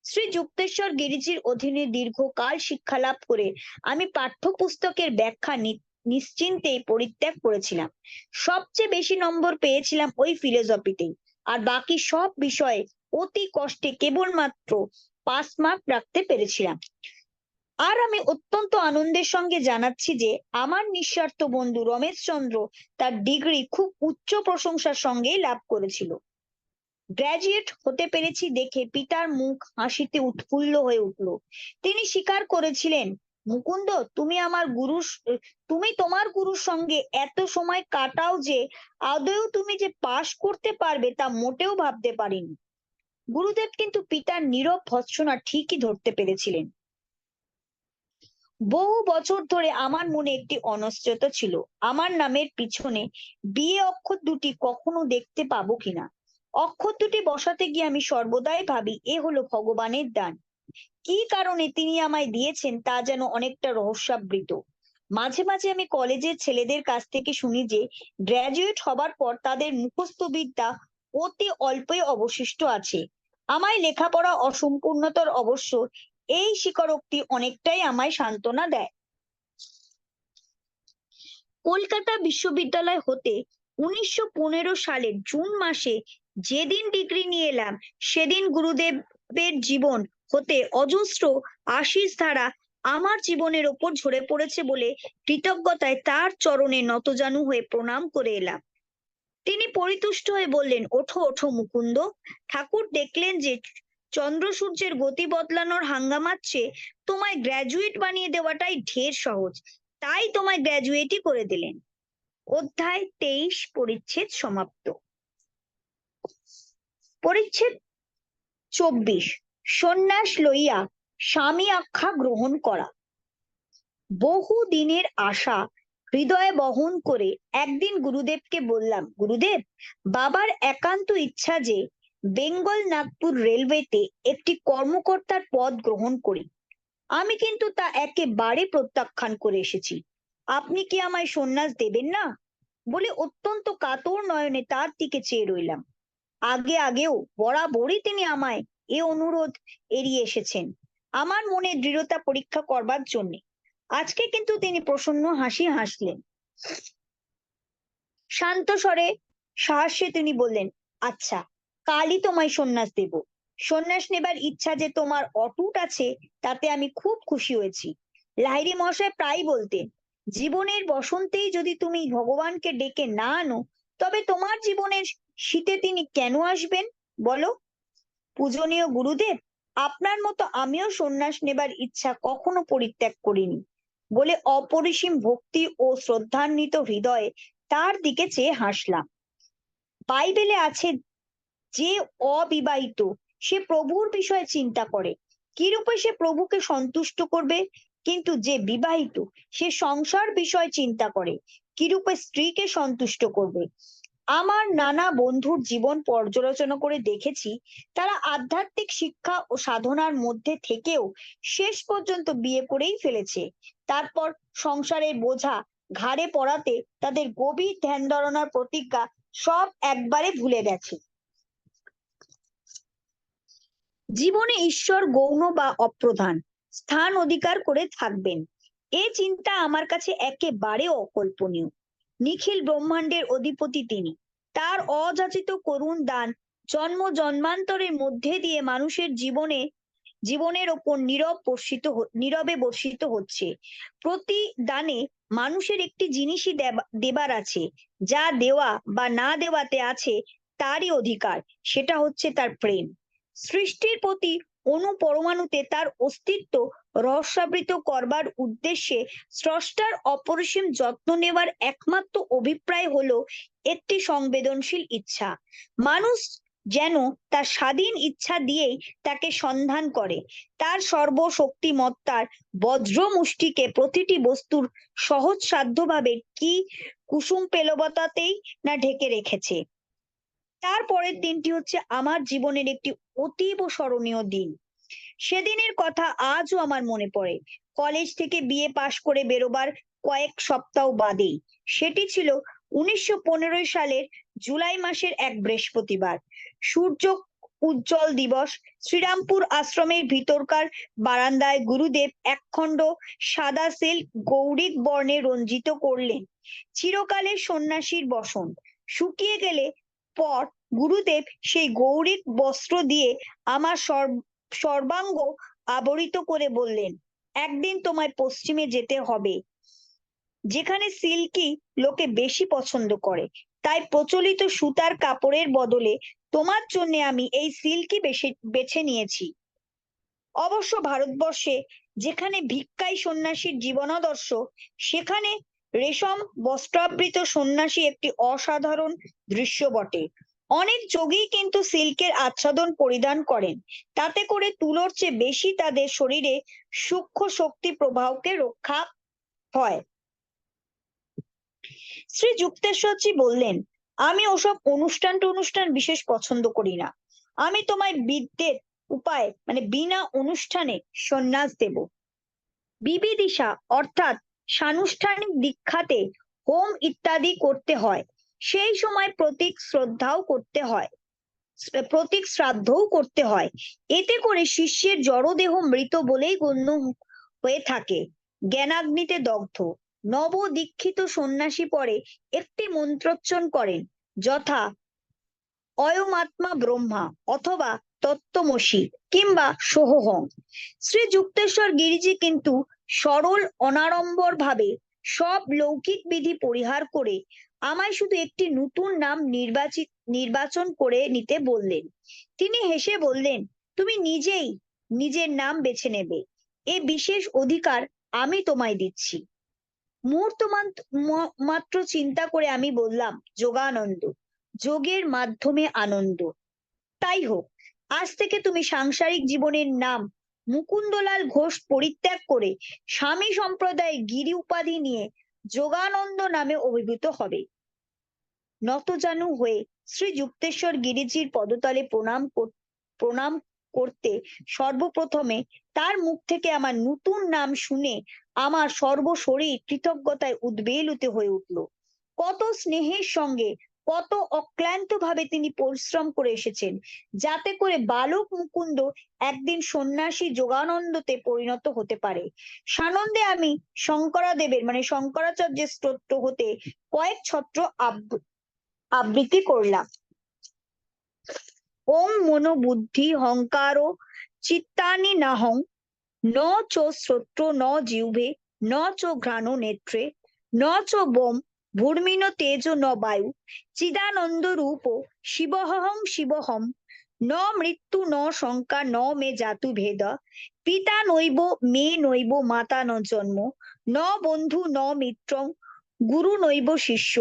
শ্রী যুক্তেশ্বর গিরিজির অধীনে দীর্ঘকাল শিক্ষা লাভ করে আমি পাঠ্যপুস্তকের ব্যাখ্যা নিশ্চিন্তে পরিত্যাগ করেছিলাম। সবচেয়ে বেশি নম্বর পেয়েছিলাম ওই ফিলোসফিতেই, আর বাকি সব বিষয়ে অতি কষ্টে কেবলমাত্র পাস মার্ক রাখতে পেরেছিলাম। আর আমি অত্যন্ত আনন্দের সঙ্গে জানাচ্ছি যে আমার নিঃস্বার্থ বন্ধু রমেশচন্দ্র তার ডিগ্রি খুব উচ্চ প্রশংসার সঙ্গেই লাভ করেছিল। গ্রাজুয়েট হতে পেরেছি দেখে পিতার মুখ হাসিতে উৎফুল্ল হয়ে উঠল। তিনি স্বীকার করেছিলেন, মুকুন্দ, তুমি তোমার গুরুর সঙ্গে এত সময় কাটাও যে আদৌ তুমি যে পাশ করতে পারবে তা মোটেও ভাবতে পারিনি। গুরুদেব কিন্তু পিতার নীরব ভর্ৎসনা ঠিকই ধরতে পেরেছিলেন। বহু বছর ধরে আমার মনে একটি অনিশ্চয়তা ছিল, আমার নামের পিছনে বিয়ে অক্ষর দুটি কখনো দেখতে পাবো কিনা। অক্ষর দুটি বসাতে গিয়ে আমি সর্বদাই ভাবি এ হলো ভগবানের দান। কি কারণে তিনি আমায় দিয়েছেন তা যেন অনেকটা রহস্যাবৃত। মাঝে মাঝে আমি কলেজের ছেলেদের কাছ থেকে শুনি যে গ্রাজুয়েট হবার পর তাদের মুখস্থ বিদ্যা অতি অল্পই অবশিষ্ট আছে। আমায় লেখাপড়া অসম্পূর্ণতার অবশ্য এই স্বীকারোক্তি অনেকটাই আমায় সান্ত্বনা দেয়। কলকাতা বিশ্ববিদ্যালয় হতে 1915 সালের জুন মাসে যেদিন ডিগ্রি নিয়ে এলাম, সেদিন গুরুদেবের জীবন হতে অজস্র আশিস ধারা আমার জীবনের ওপর ঝরে পড়েছে বলে কৃতজ্ঞতায় তার চরণে নতজানু হয়ে প্রণাম করে এলাম। তিনি পরিতুষ্ট হয়ে বললেন, ওঠো ওঠো মুকুন্দ। ঠাকুর দেখলেন যে চন্দ্র সূর্যের গতি বদলানোর হাঙ্গামার চেয়ে তোমায় গ্রাজুয়েট বানিয়ে দেওয়াটাই ঢের সহজ, তাই তোমায় গ্রাজুয়েটই করে দিলেন। অধ্যায় 23, পরিচ্ছেদ সমাপ্ত। পরিচ্ছেদ 24, সন্ন্যাস লইয়া স্বামী আখ্যা গ্রহণ করা। বহু দিনের আশা হৃদয়ে বহন করে একদিন গুরুদেবকে বললাম, গুরুদেব, বাবার একান্ত ইচ্ছা যে বেঙ্গল নাগপুর রেলওয়েতে একটি কর্মকর্তার পদ গ্রহণ করি। আমি কিন্তু তা একেবারে প্রত্যাখ্যান করে এসেছি। আপনি কি আমায় সন্ন্যাস দেবেন না? বলে অত্যন্ত কাতর নয়নে তার দিকে চেয়ে রইলাম। আগেও বরাবরই তিনি আমায় এ অনুরোধ এড়িয়ে এসেছেন আমার মনে দৃঢ়তা পরীক্ষা করবার জন্য। আজকে কিন্তু তিনি প্রসন্ন হাসি হাসলেন। শান্ত স্বরে সাহসে তিনি বললেন, আচ্ছা, কালই তোমায় সন্ন্যাস দেব। সন্ন্যাস নেবার ইচ্ছা যে তোমার অটুট আছে তাতে আমি খুব খুশি হয়েছি। লাহিড়ী মহাশয় প্রায় বলতেন, জীবনের বসন্তেই যদি তুমি ভগবানকে ডেকে না আনো তবে তোমার জীবনের শীতে তিনি কেন আসবেন বলো? পূজনীয় গুরুদেব, আপনার মতো আমিও সন্ন্যাস নেবার ইচ্ছা কখনো পরিত্যাগ করিনি বলে অপরিসীম ভক্তি ও শ্রদ্ধান্বিত হৃদয়ে তার দিকে চেয়ে হাসলাম। বাইবেলে আছে, যে অবিবাহিত সে প্রভুর বিষয়ে চিন্তা করে কিরূপে সে প্রভুকে সন্তুষ্ট করবে, কিন্তু যে বিবাহিত সে সংসার বিষয়ে চিন্তা করে কিরূপে স্ত্রীকে সন্তুষ্ট করবে। আমার নানা বন্ধুর জীবন পর্যালোচনা করে দেখেছি, তারা আধ্যাত্মিক শিক্ষা ও সাধনার মধ্যে থেকেও শেষ পর্যন্ত বিয়ে করেই ফেলেছে। তারপর সংসারের বোঝা ঘাড়ে পড়াতে তাদের গভীর ধ্যান ধারণার প্রতিজ্ঞা সব একবারে ভুলে গেছে। জীবনে ঈশ্বর গৌণ বা অপ্রধান স্থান অধিকার করে থাকবেন, এ চিন্তা আমার কাছে একেবারে অকল্পনীয়। নিখিল ব্রহ্মাণ্ডের অধিপতি তিনি, তার অযাচিত করুণ দান জন্ম জন্মান্তরের মধ্যে দিয়ে মানুষের জীবনের ওপর নীরবে বর্ষিত হচ্ছে। প্রতি দানে মানুষের একটি জিনিসই দেবার আছে, যা দেওয়া বা না দেওয়াতে আছে তারই অধিকার, সেটা হচ্ছে তার প্রেম। সৃষ্টির প্রতি অণু পরমাণুতে তার অস্তিত্ব রহস্যাবৃত করবার উদ্দেশ্যে স্রষ্টার অপরিসীম যত্ন নেওয়ার একমাত্র অভিপ্রায় হলো একটি সংবেদনশীল ইচ্ছা। মানুষ যেন তার স্বাধীন ইচ্ছা দিয়েই তাকে সন্ধান করে, তার সর্বশক্তিমত্তার বজ্র মুষ্টিকে প্রতিটি বস্তুর সহজ সাধ্যভাবে কি কুসুম পেলবতাতেই না ঢেকে রেখেছে। তার পরের দিনটি হচ্ছে আমার জীবনের একটি অতীব স্মরণীয় দিন। সেদিনের কথা আজও আমার মনে পড়ে। কলেজ থেকে বিএ পাশ করে বেরোবার কয়েক সপ্তাহ বাদেই। সেটি ছিল 1915 সালের জুলাই মাসের এক বৃহস্পতিবার। সূর্য উজ্জ্বল দিবস। শ্রীরামপুর আশ্রমের ভিতরকার বারান্দায় গুরুদেব একখণ্ড সাদা সিল্ক গৌরিক বর্ণে রঞ্জিত করলেন। চিরকালের সন্ন্যাসীর বসন শুকিয়ে গেলে পর গুরুদেব সেই গৌরিক বস্ত্র দিয়ে আমার সর্বাঙ্গ আবরিত করে বললেন, একদিন তোমায় পশ্চিমে যেতে হবে, যেখানে সিল্কি লোকে বেশি পছন্দ করে। তাই প্রচলিত সুতার কাপড়ের বদলে তোমার জন্য আমি এই সিল্কি বেছে নিয়েছি। অবশ্য ভারতবর্ষে যেখানে ভিক্ষাই সন্ন্যাসীর জীবনাদর্শ, সেখানে রেশম বস্ত্রাবৃত সন্ন্যাসী একটি অসাধারণ দৃশ্য বটে। অনেক যোগী কিন্তু সিল্কের আচ্ছাদন পরিধান করেন, তাতে করে তুলোর চেয়ে বেশি তাদের শরীরে সূক্ষ্ম শক্তি প্রবাহকে রক্ষা হয়। শ্রী যুক্তেশ্বরজি বললেন, আমি ওসব অনুষ্ঠান বিশেষ পছন্দ করি না। আমি তোমায় বিদ্যের উপায় মানে বিনা অনুষ্ঠানে সন্ন্যাস দেব। বিবিদিশা অর্থাৎ সানুষ্ঠানিক দীক্ষাতে হোম ইত্যাদি করতে হয়, সেই সময় প্রতীক শ্রাদ্ধও করতে হয়। এতে করে শিষ্যের জড়দেহ মৃত বলেই গণ্য হয়ে থাকে, জ্ঞানাগ্নিতে দগ্ধ। নব দীক্ষিত সন্ন্যাসী পরে একটি মন্ত্রোচ্চারণ করেন, যথা অয়মাত্মা ব্রহ্মা অথবা তত্ত্বমসি কিংবা সোহং। শ্রী যুক্তেশ্বর গিরিজি কিন্তু সরল অনাড়ম্বর ভাবে সব লৌকিক বিধি পরিহার করে আমায় শুধু একটি নতুন নাম নির্বাচন করে নিতে বললেন। তিনি হেসে বললেন, তুমি নিজেই নিজের নাম বেছে নেবে, এ বিশেষ অধিকার আমি তোমায় দিচ্ছি। মুহূর্ত মাত্র চিন্তা করে আমি বললাম, যোগানন্দ, যোগের মাধ্যমে আনন্দ। তাই হোক, আজ থেকে তুমি সাংসারিক জীবনের নাম মুকুন্দলাল ঘোষ পরিত্যাগ করে স্বামী সম্প্রদায়ের গিরি উপাধি নিয়ে যোগানন্দ নামে অভিভূত হবে। নতজানু হয়ে শ্রী যুক্তেশ্বর গিরিজির পদতলে প্রণাম করতে সর্বপ্রথমে তার মুখ থেকে আমার নতুন নাম শুনে আমার সর্বশরীর কৃতজ্ঞতায় উদ্বেলিত হয়ে উঠল। কত স্নেহের সঙ্গে কত অক্লান্ত ভাবে তিনি পরিশ্রম করে এসেছেন, যাতে করে বালক মুকুন্দ একদিন সন্ন্যাসী যোগানন্দতে পরিণত হতে পারে। সানন্দে আমি শঙ্করাদেবের মানে শঙ্করাচার্যের স্তোত্র হতে কয়েক ছত্র আবৃত্তি করলাম। ওম মনো বুদ্ধি হংকার চিত্তানি নাহং ন চ শ্রোত্র ন জিহ্বে ন চ ঘ্রাণ নেত্রে ন চ বোম ভূর্মিন তেজ ন বায়ু চিদানন্দ রূপ শিবহং শিবহম ন মৃত্যু ন শঙ্কা ন মে জাতু ভেদ পিতা নৈব মে নৈব মাতা ন জন্ম ন বন্ধু ন মিত্র গুরু নৈব শিষ্য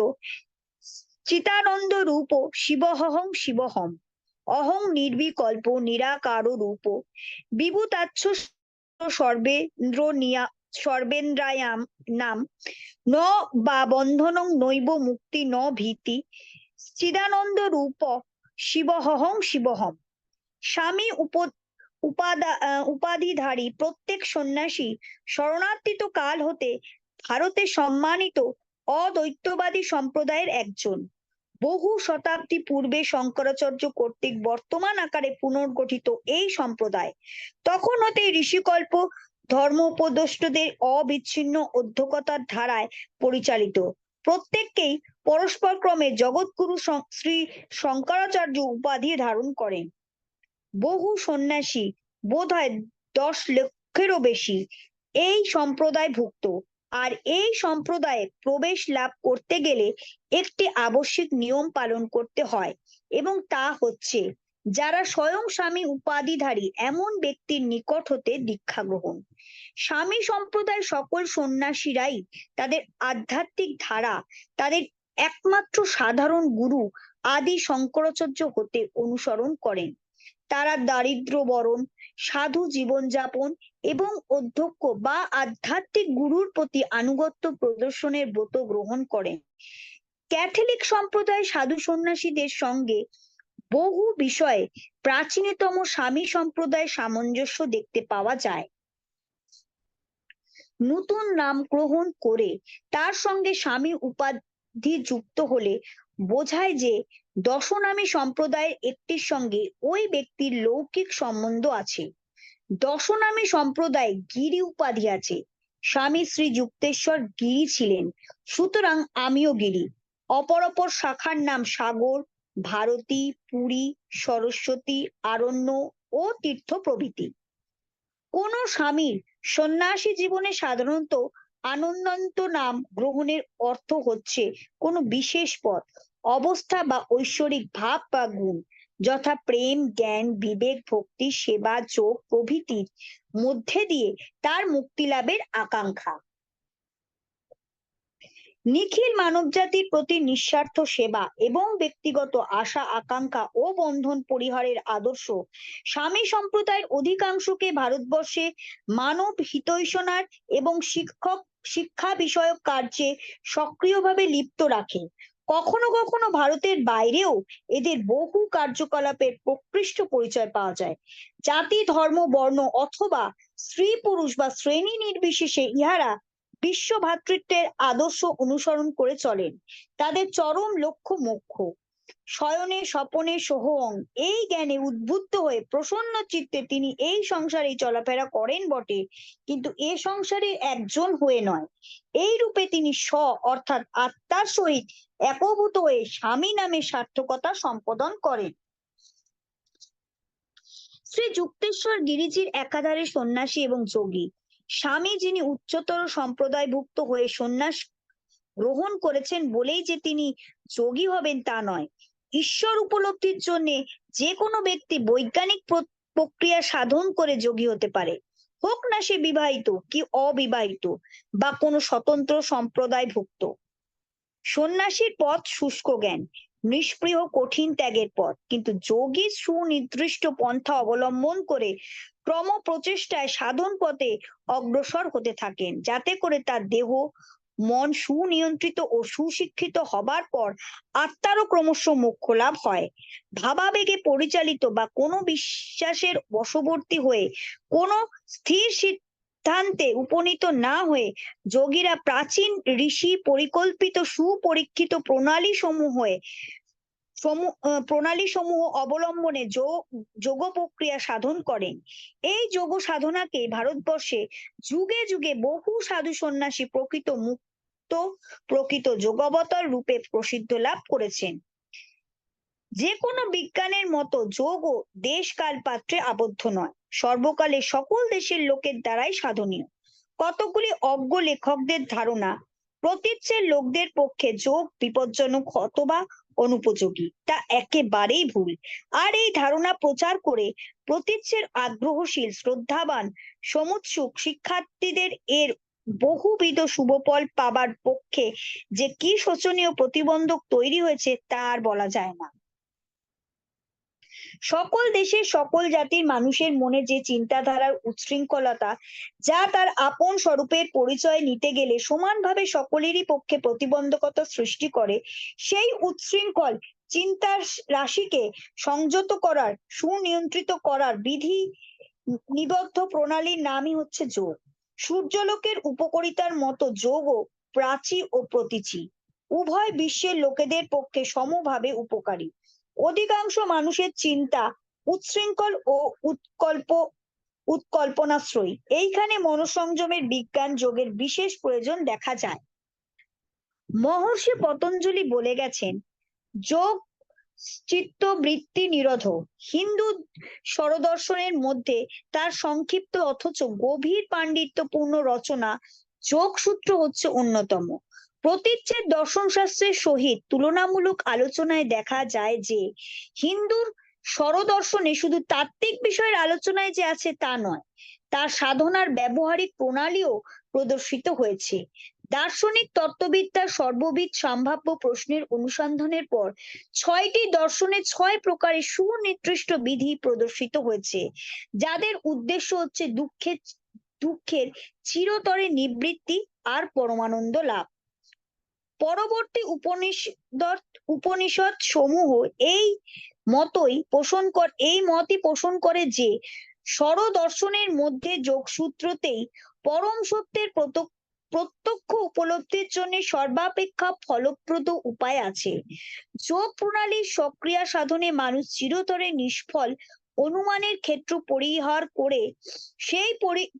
চিদানন্দ রূপ শিবহং শিবহম অহং নির্বিকল্প নিরাকার রূপ বিভূতাচ্ছ সর্বেন্দ্রায়াম নাম ন বা বন্ধনং নৈব মুক্তি ন ভীতি চিদানন্দ রূপ শিবহং শিবহম। স্বামী উপাধিধারী প্রত্যেক সন্ন্যাসী শরণার্থিত কাল হতে ভারতে সম্মানিত অদ্বৈতবাদী সম্প্রদায়ের একজন। বহু শতাব্দী পূর্বে শঙ্করাচার্য কর্তৃক বর্তমান আকারে পুনর্গঠিত এই সম্প্রদায় তখন হতে ঋষিকল্প ধর্মোপদেষ্টদের অবিচ্ছিন্ন অধ্যক্ষতার ধারায় পরিচালিত। প্রত্যেককেই পরস্পর ক্রমে জগৎগুরু শ্রী শঙ্করাচার্য উপাধি ধারণ করেন। বহু সন্ন্যাসী বোধহয় 10 লক্ষেরও বেশি এই সম্প্রদায়ভুক্ত। আর এই সম্প্রদায়ে প্রবেশ লাভ করতে গেলে একটি আবশ্যিক নিয়ম পালন করতে হয়, এবং তা হচ্ছে যারা স্বয়ং স্বামী উপাধিধারী এমন ব্যক্তির নিকট হতে দীক্ষা গ্রহণ। স্বামী সম্প্রদায় সকল সন্ন্যাসীরাই তাদের আধ্যাত্মিক ধারা তাদের একমাত্র সাধারণ গুরু আদি শঙ্করাচার্য হতে অনুসরণ করেন। তারা দারিদ্র বরণ, সাধু জীবনযাপন এবং অধ্যক্ষ বা আধ্যাত্মিক গুরুর প্রতি আনুগত্য প্রদর্শনের ব্রত গ্রহণ করেন। ক্যাথলিক সম্প্রদায় সাধু সন্ন্যাসীদের সঙ্গে বহু বিষয়ে প্রাচীনতম স্বামী সম্প্রদায় সামঞ্জস্য দেখতে পাওয়া যায়। নতুন নাম গ্রহণ করে তার সঙ্গে স্বামী উপাধি যুক্ত হলে বোঝায় যে দশনামী সম্প্রদায়ের একটির সঙ্গে ওই ব্যক্তির লৌকিক সম্বন্ধ আছে। দশনামী সম্প্রদায় গিরি উপাধি আছে। স্বামী শ্রী যুক্তেশ্বর গিরি ছিলেন, সুতরাং আমিও গিরি। অপর শাখার নাম সাগর, ভারতী, পুরী, সরস্বতী, আরণ্য ও তীর্থ প্রভৃতি। কোন স্বামীর সন্ন্যাসী জীবনে সাধারণত আনন্দন্ত নাম গ্রহণের অর্থ হচ্ছে কোনো বিশেষ পদ, অবস্থা বা ঐশ্বরিক ভাব বা গুণ, যথা প্রেম, জ্ঞান, বিবেক, ভক্তি, সেবা, যোগ প্রভৃতির মধ্যে দিয়ে তার মুক্তি লাভের আকাঙ্ক্ষা। নিখিল মানব জাতির প্রতি নিঃস্বার্থ সেবা এবং ব্যক্তিগত আশা আকাঙ্ক্ষা ও বন্ধন পরিহারের আদর্শ স্বামী সম্প্রদায়ের অধিকাংশকে ভারতবর্ষে মানব হিতৈষণার এবং শিক্ষা বিষয়ক কার্যে সক্রিয়ভাবে লিপ্ত রাখে। কখনো কখনো ভারতের বাইরেও এদের বহু কার্যকলাপের প্রকৃষ্ট পরিচয় পাওয়া যায়। জাতি, ধর্ম, বর্ণ অথবা স্ত্রী পুরুষ বা শ্রেণী নির্বিশেষে ইহারা বিশ্ব ভ্রাতৃত্বের আদর্শ অনুসরণ করে চলেন। তাদের চরম লক্ষ্য মোক্ষ। শয়নে স্বপনে সোহং এই জ্ঞানে উদ্বুদ্ধ হয়ে প্রসন্ন চিত্তে তিনি এই সংসারে চলাফেরা করেন বটে, কিন্তু এ সংসারে একজন হয়ে নয়। এই রূপে তিনি অর্থাৎ আত্মার সহিত একভূত হয়ে স্বামী নামে সার্থকতা সম্পাদন করেন। শ্রী যুক্তেশ্বর গিরিজির একাধারে সন্ন্যাসী এবং যোগী। স্বামী যিনি উচ্চতর সম্প্রদায়ভুক্ত হয়ে সন্ন্যাস গ্রহণ করেছেন বলেই যে তিনি যোগী হবেন তা নয়। ঈশ্বর উপলব্ধির জন্য যে কোনো ব্যক্তি বৈজ্ঞানিক প্রক্রিয়া সাধন করে যোগী হতে পারে, হোক না সে বিবাহিত কি অবিবাহিত বা কোনো স্বতন্ত্র সম্প্রদায়ভুক্ত। সন্ন্যাসীর পথ শুষ্ক জ্ঞান, নিষ্পৃহ কঠিন ত্যাগের পথ, কিন্তু যোগী সুনির্দিষ্ট পন্থা অবলম্বন করে ক্রম প্রচেষ্টায় সাধন পথে অগ্রসর হতে থাকেন, যাতে করে তার দেহ মন সুনিয়ন্ত্রিত ও সুশিক্ষিত হবার পর আত্মারও ক্রমশ মোক্ষ লাভ হয়। ভাবাবেগে পরিচালিত বা কোনো বিশ্বাসের বশবর্তী হয়ে কোনো স্থির সিদ্ধান্তে উপনীত না হয়ে যোগীরা প্রাচীন ঋষি পরিকল্পিত সুপরীক্ষিত প্রণালী সমূহ অবলম্বনে যোগ প্রক্রিয়া সাধন করেন। এই যোগ সাধনাকে ভারতবর্ষে যুগে যুগে বহু সাধু সন্ন্যাসী প্রকৃত যোগাবতার রূপে প্রসিদ্ধ লাভ করেছেন। যে কোনো বিজ্ঞানের মতো যোগও দেশ কাল পাত্রে আবদ্ধ নয়, সর্বকালে সকল দেশের লোকের দ্বারাই সাধনীয়। কতগুলি অজ্ঞ লেখকদের ধারণা প্রতীচ্যের লোকদের পক্ষে যোগ বিপজ্জনক অথবা অনুপযোগী, তা একেবারেই ভুল। আর এই ধারণা প্রচার করে প্রতীচ্যের আগ্রহশীল শ্রদ্ধাবান সমুৎসুক শিক্ষার্থীদের এর বহুবিধ শুভফল পাবার পক্ষে যে কি শোচনীয় প্রতিবন্ধক তৈরি হয়েছে তা আর বলা যায় না। সকল দেশের সকল জাতির মানুষের মনে যে চিন্তাধারার উচ্ছৃঙ্খলতা, যা তার আপন স্বরূপের পরিচয় নিতে গেলে সমানভাবে সকলেরই পক্ষে প্রতিবন্ধকতা সৃষ্টি করে, সেই উচ্ছৃঙ্খল চিন্তার রাশিকে সংযত করার, সুনিয়ন্ত্রিত করার বিধি নিবদ্ধ প্রণালীর নামই হচ্ছে যোগ। সূর্যলোকের উপকারিতার মতো যোগও প্রাচী ও প্রতীচী, উভয় বিশ্বের লোকেদের পক্ষে সমভাবে উপকারী। অধিকাংশ মানুষের চিন্তা উচ্ছৃঙ্খল ও উৎকল্পনাশ্রয়ী। এইখানে মনোসংযমের বিজ্ঞান যোগের বিশেষ প্রয়োজন দেখা যায়। মহর্ষি পতঞ্জলি বলে গেছেন, যোগ চিত্তবৃত্তি নিরোধ। হিন্দু স্বরদর্শনের মধ্যে তার সংক্ষিপ্ত অথচ গভীর পাণ্ডিত্যপূর্ণ রচনা যোগসূত্র হচ্ছে অন্যতম। প্রতীচ্যের দর্শন শাস্ত্রের সহিত তুলনামূলক আলোচনায় দেখা যায় যে হিন্দুর স্বরদর্শনে শুধু তাত্ত্বিক বিষয়ের আলোচনায় যে আছে তা নয়, তার সাধনার ব্যবহারিক প্রণালীও প্রদর্শিত হয়েছে। দার্শনিক তত্ত্ববিদ্যার সর্ববিধ সম্ভাব্য প্রশ্নের অনুসন্ধানের পর 6টি দর্শনে 6 প্রকারের সুনির্দিষ্ট বিধি প্রদর্শিত হয়েছে, যাদের উদ্দেশ্য হচ্ছে দুঃখের চিরতরে নিবৃত্তি আর পরমানন্দ লাভ। পরবর্তী উপনিষদ সমূহ এই মতই পোষণ করে যে স্বরদর্শনের মধ্যে যোগসূত্রতেই পরম সত্যের প্রত্যক্ষ উপলব্ধির জন্য সর্বাপেক্ষা ফলপ্রদ উপায় আছে। যোগ প্রণালীর সক্রিয় সাধনে মানুষ চিরতরে নিষ্ফল অনুমানের ক্ষেত্র পরিহার করে সেই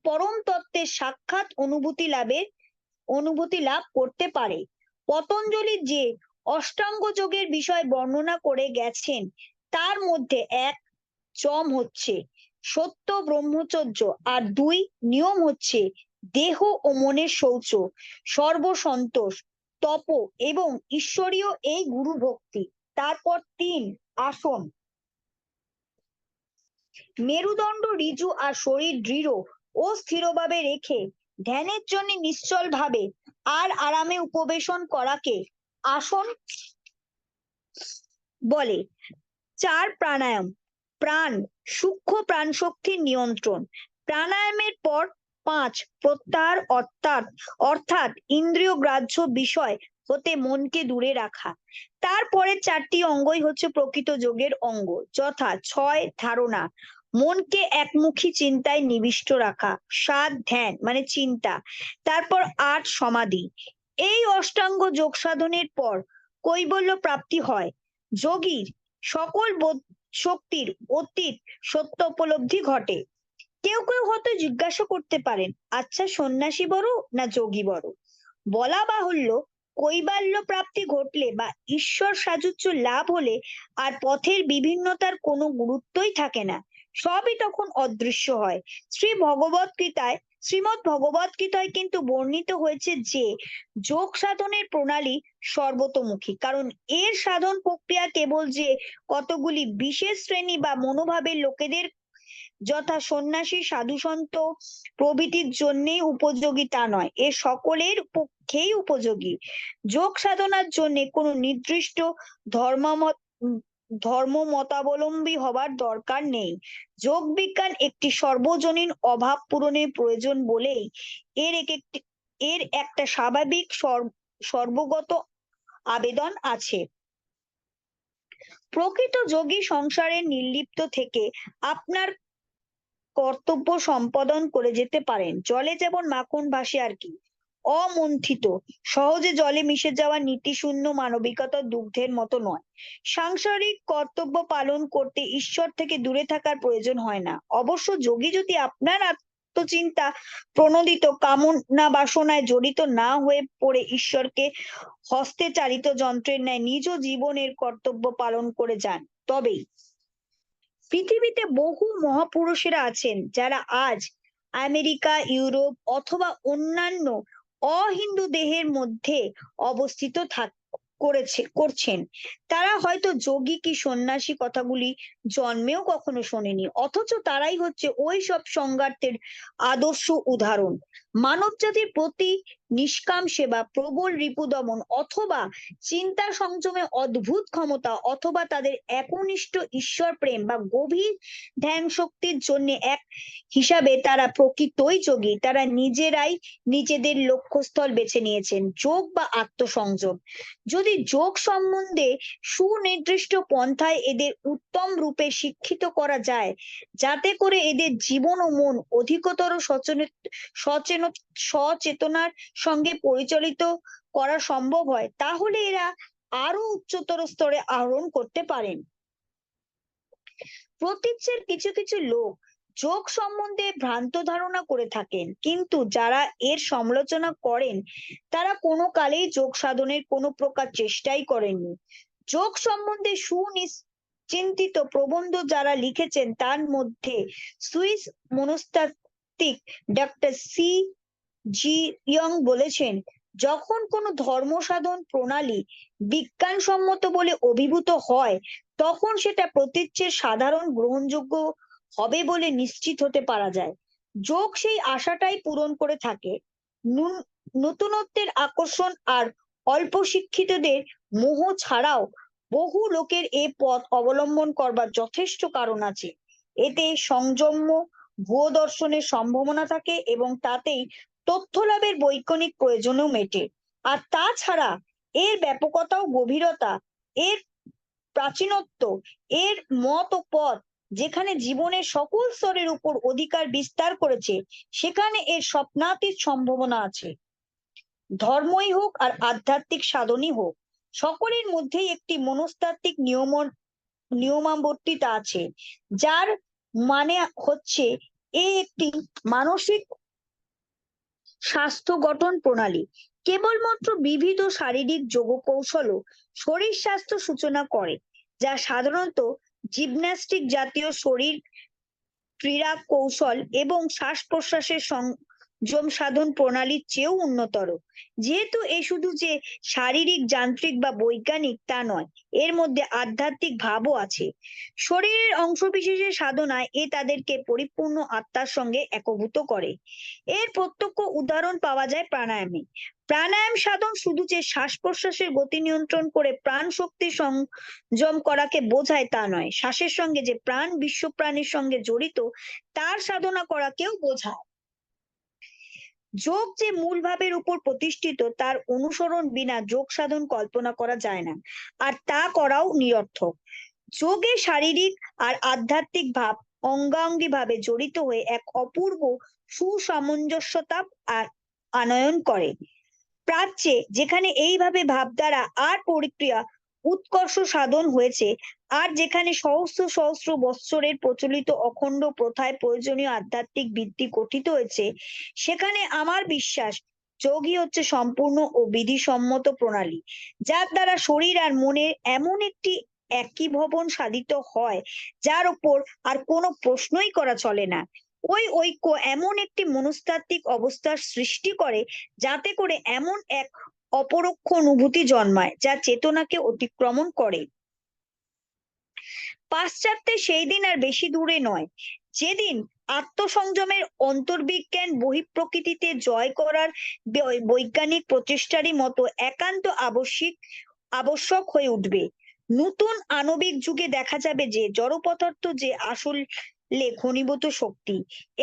পরম তত্ত্বের সাক্ষাৎ অনুভূতি লাভ করতে পারে। পতঞ্জলি যে অষ্টাঙ্গ যোগের বিষয় বর্ণনা করে গেছেন তার মধ্যে 1 চম হচ্ছে সত্য ব্রহ্মচর্য, আর 2 নিয়ম হচ্ছে দেহ ও মনের শৌচ, সর্বসন্তোষ, তপ এবং ঈশ্বরীয় এই গুরু ভক্তি। তারপর 3 আসন, মেরুদণ্ড ঋজু আর শরীর দৃঢ় ও স্থিরভাবে রেখে ধ্যানের জন্য নিশ্চল ভাবে আর আরামে উপবেশন করাকে আসন বলে। 4 প্রাণায়াম, সূক্ষ্ম প্রাণ শক্তির নিয়ন্ত্রণ। প্রাণায়ামের পর 5 প্রত্যাহার, অর্থাৎ ইন্দ্রিয় গ্রাহ্য বিষয় হতে মনকে দূরে রাখা। তারপরে 4টি অঙ্গই হচ্ছে প্রকৃত যোগের অঙ্গ, যথা 6 ধারণা, মনকে একমুখী চিন্তায় নিবিষ্ট রাখা। 7 ধ্যান মানে চিন্তা। তারপর 8 সমাধি। এই অষ্টাঙ্গ যোগ সাধনের পর কৈবল্য প্রাপ্তি হয়। যোগীর সকল শক্তির অতীত সত্য উপলব্ধি ঘটে। কেউ কেউ হয়তো জিজ্ঞাসা করতে পারেন, আচ্ছা সন্ন্যাসী বড় না যোগী বড়? বলা বাহুল্য, কৈবল্য প্রাপ্তি ঘটলে বা ঈশ্বর সাযুজ্য লাভ হলে আর পথের বিভিন্নতার কোনো গুরুত্বই থাকে না, সবই তখন অদৃশ্য হয়। শ্রীমৎ ভগবত গীতায় কিন্তু বর্ণিত হয়েছে যে যোগ সাধনের প্রণালী সর্বতোমুখী, কারণ এর সাধন প্রক্রিয়া কেবল যে কতগুলি বিশেষ শ্রেণী বা মনোভাবের লোকেদের যথা সন্ন্যাসী, সাধুসন্ত প্রভৃতির জন্যই উপযোগী তা নয়, এ সকলের পক্ষেই উপযোগী। যোগ সাধনার জন্য কোনো নির্দিষ্ট ধর্ম মতাবলম্বী হবার দরকার নেই। যোগ বিজ্ঞান একটি সর্বজনীন অভাব পূরণের প্রয়োজন বলেই এর একটা স্বাভাবিক সর্বগত আবেদন আছে। প্রকৃত যোগী সংসারে নির্লিপ্ত থেকে আপনার কর্তব্য সম্পাদন করে যেতে পারেন। জলে যেমন মাখন ভাসে আর কি, অমন্থিত, সহজে জলে মিশে যাওয়া নীতিশূন্য মানবিকতার দুগ্ধের মতো নয়। সাংসারিক কর্তব্য পালন করতে ঈশ্বর থেকে দূরে থাকার প্রয়োজন হয় না। অবশ্য যোগী যদি আপনার আত্মচিন্তা প্রণোদিত কামনা বাসনায় জড়িত না হয়ে পড়ে ঈশ্বরকে হস্তে চালিত যন্ত্রের ন্যায় নিজ জীবনের কর্তব্য পালন করে যান, তবেই। পৃথিবীতে বহু মহাপুরুষেরা আছেন যারা আজ আমেরিকা, ইউরোপ অথবা অন্যান্য অহিন্দু দেহের মধ্যে অবস্থিত করছেন। তারা হয়তো যোগী কি সন্ন্যাসী কথাগুলি জন্মেও কখনো শোনেনি, অথচ তারাই হচ্ছে ওই সব সংঘাতের আদর্শ উদাহরণ। মানব জাতির প্রতি নিষ্কাম সেবা, প্রবল রিপুদমন, অথবা চিন্তা সংযমে অদ্ভুত ক্ষমতা, অথবা তাদের একনিষ্ঠ ঈশ্বর প্রেম বা গভীর ধ্যান শক্তির জন্য এক হিসাবে তারা প্রকৃতই যোগী। তারা নিজেরাই নিজেদের লক্ষ্যস্থল বেছে নিয়েছেন, যোগ বা আত্মসংযম। যদি যোগ সম্বন্ধে সুনির্দিষ্ট পন্থায় এদের উত্তম রূপে শিক্ষিত করা যায়, যাতে করে এদের জীবন ও মন অধিকতর সচেতনার সঙ্গে পরিচালিত করা সম্ভব হয়, তাহলে এরা আরো উচ্চতর স্তরে আরোহণ করতে পারেন। প্রতীচ্যের কিছু কিছু লোক যোগ সম্বন্ধে ভ্রান্ত ধারণা করে থাকেন, কিন্তু যারা এর সমালোচনা করেন তারা কোনো কালেই যোগ সাধনের কোনো প্রকার চেষ্টাই করেননি। যোগ সম্বন্ধে সুনিশ্চিন্ত প্রবন্ধ যারা লিখেছেন তার মধ্যে সুইস মনস্তাত্ত্বিক ডক্টর সি জি ইয়ং বলেছেন, যখন কোনো ধর্ম সাধন প্রণালী বিজ্ঞানসম্মত বলে অভিভূত হয়, তখন সেটা প্রতীচ্যের সাধারণ গ্রহণযোগ্য হবে বলে নিশ্চিত হতে পারা যায়। যোগ সেই আশাটাই পূরণ করে থাকে। নতুনত্বের আকর্ষণ আর অল্প শিক্ষিতদের মোহ ছাড়াও বহু লোকের এ পথ অবলম্বন করবার যথেষ্ট কারণ আছে। এতে সংযম্য ভুয়ো দর্শনের সম্ভাবনা থাকে এবং তাতেই তথ্য লাভের বৈজ্ঞানিক প্রয়োজনও মেটে। আর তাছাড়া এর ব্যাপকতা ও গভীরতা, এর প্রাচীনত্ব, এর মত ও পথ যেখানে জীবনের সকল স্তরের উপর অধিকার বিস্তার করেছে, সেখানে এর স্বপ্নাতীত সম্ভাবনা আছে। ধর্মই হোক আর আধ্যাত্মিক সাধনই হোক, সকলের মধ্যেই একটি মনস্তাত্ত্বিক নিয়মাবর্তিতা আছে, যার মানে হচ্ছে এ একটি মানসিক স্বাস্থ্য গঠন প্রণালী। কেবলমাত্র বিবিধ শারীরিক যোগ কৌশলও শরীর স্বাস্থ্য সূচনা করে, যা সাধারণত জিমন্যাস্টিক জাতীয় শরীর ক্রীড়া কৌশল এবং শ্বাস প্রশ্বাসের সংযম সাধন প্রণালীর চেয়েও উন্নতর। যেহেতু এ শুধু যে শারীরিক, যান্ত্রিক বা বৈজ্ঞানিক তা নয়, এর মধ্যে আধ্যাত্মিক ভাবও আছে। শরীরের অংশবিশেষের সাধনায় এ তাদেরকে পরিপূর্ণ আত্মার সঙ্গে একভূত করে। এর প্রত্যক্ষ উদাহরণ পাওয়া যায় প্রাণায়ামে। প্রাণায়াম সাধন শুধু যে শ্বাস প্রশ্বাসের গতি নিয়ন্ত্রণ করে প্রাণ শক্তি সংযম করাকে বোঝায় তা নয়, শ্বাসের সঙ্গে যে প্রাণ বিশ্ব প্রাণের সঙ্গে জড়িত তার সাধনা করাকেও বোঝায়। যোগ যে মূল ভাবের উপর প্রতিষ্ঠিত, তার অনুসরণ বিনা যোগ সাধন কল্পনা করা যায় না, আর তা করাও নিরর্থক। যোগে শারীরিক আর আধ্যাত্মিক ভাব অঙ্গাঙ্গি ভাবে জড়িত হয়ে এক অপূর্ব সুসামঞ্জস্যতা আর আনয়ন করে। প্রাচ্যে যেখানে এইভাবে ভাব দ্বারা আর প্রক্রিয়া উৎকর্ষ সাধন হয়েছে, আর যেখানে সহস্র সহস্র বৎসরের প্রচলিত অখণ্ড প্রথায় প্রয়োজনীয় আধ্যাত্মিক ভিত্তি গঠিত হয়েছে, সেখানে আমার বিশ্বাস যোগই হচ্ছে সম্পূর্ণ ও বিধিসম্মত প্রণালী, যার দ্বারা শরীর আর মনের এমন একটি একীভবন সাধিত হয় যার উপর আর কোনো প্রশ্নই করা চলে না। ওই ঐক্য এমন একটি মনস্তাত্ত্বিক অবস্থার সৃষ্টি করে যাতে করে এমন এক অপরোক্ষ অনুভূতি জন্মায় যা চেতনাকে অতিক্রমণ করে। পাশ্চাত্যে সেই দিন আর বেশি দূরে নয় যেদিন আত্মসংযমের অন্তর্বিজ্ঞান বহিঃপ্রকৃতিতে জয় করার বৈজ্ঞানিক প্রচেষ্টারই মতো একান্ত আবশ্যক হয়ে উঠবে। নতুন আণবিক যুগে দেখা যাবে যে জড় পদার্থ যে আসলে ঘনীভূত শক্তি।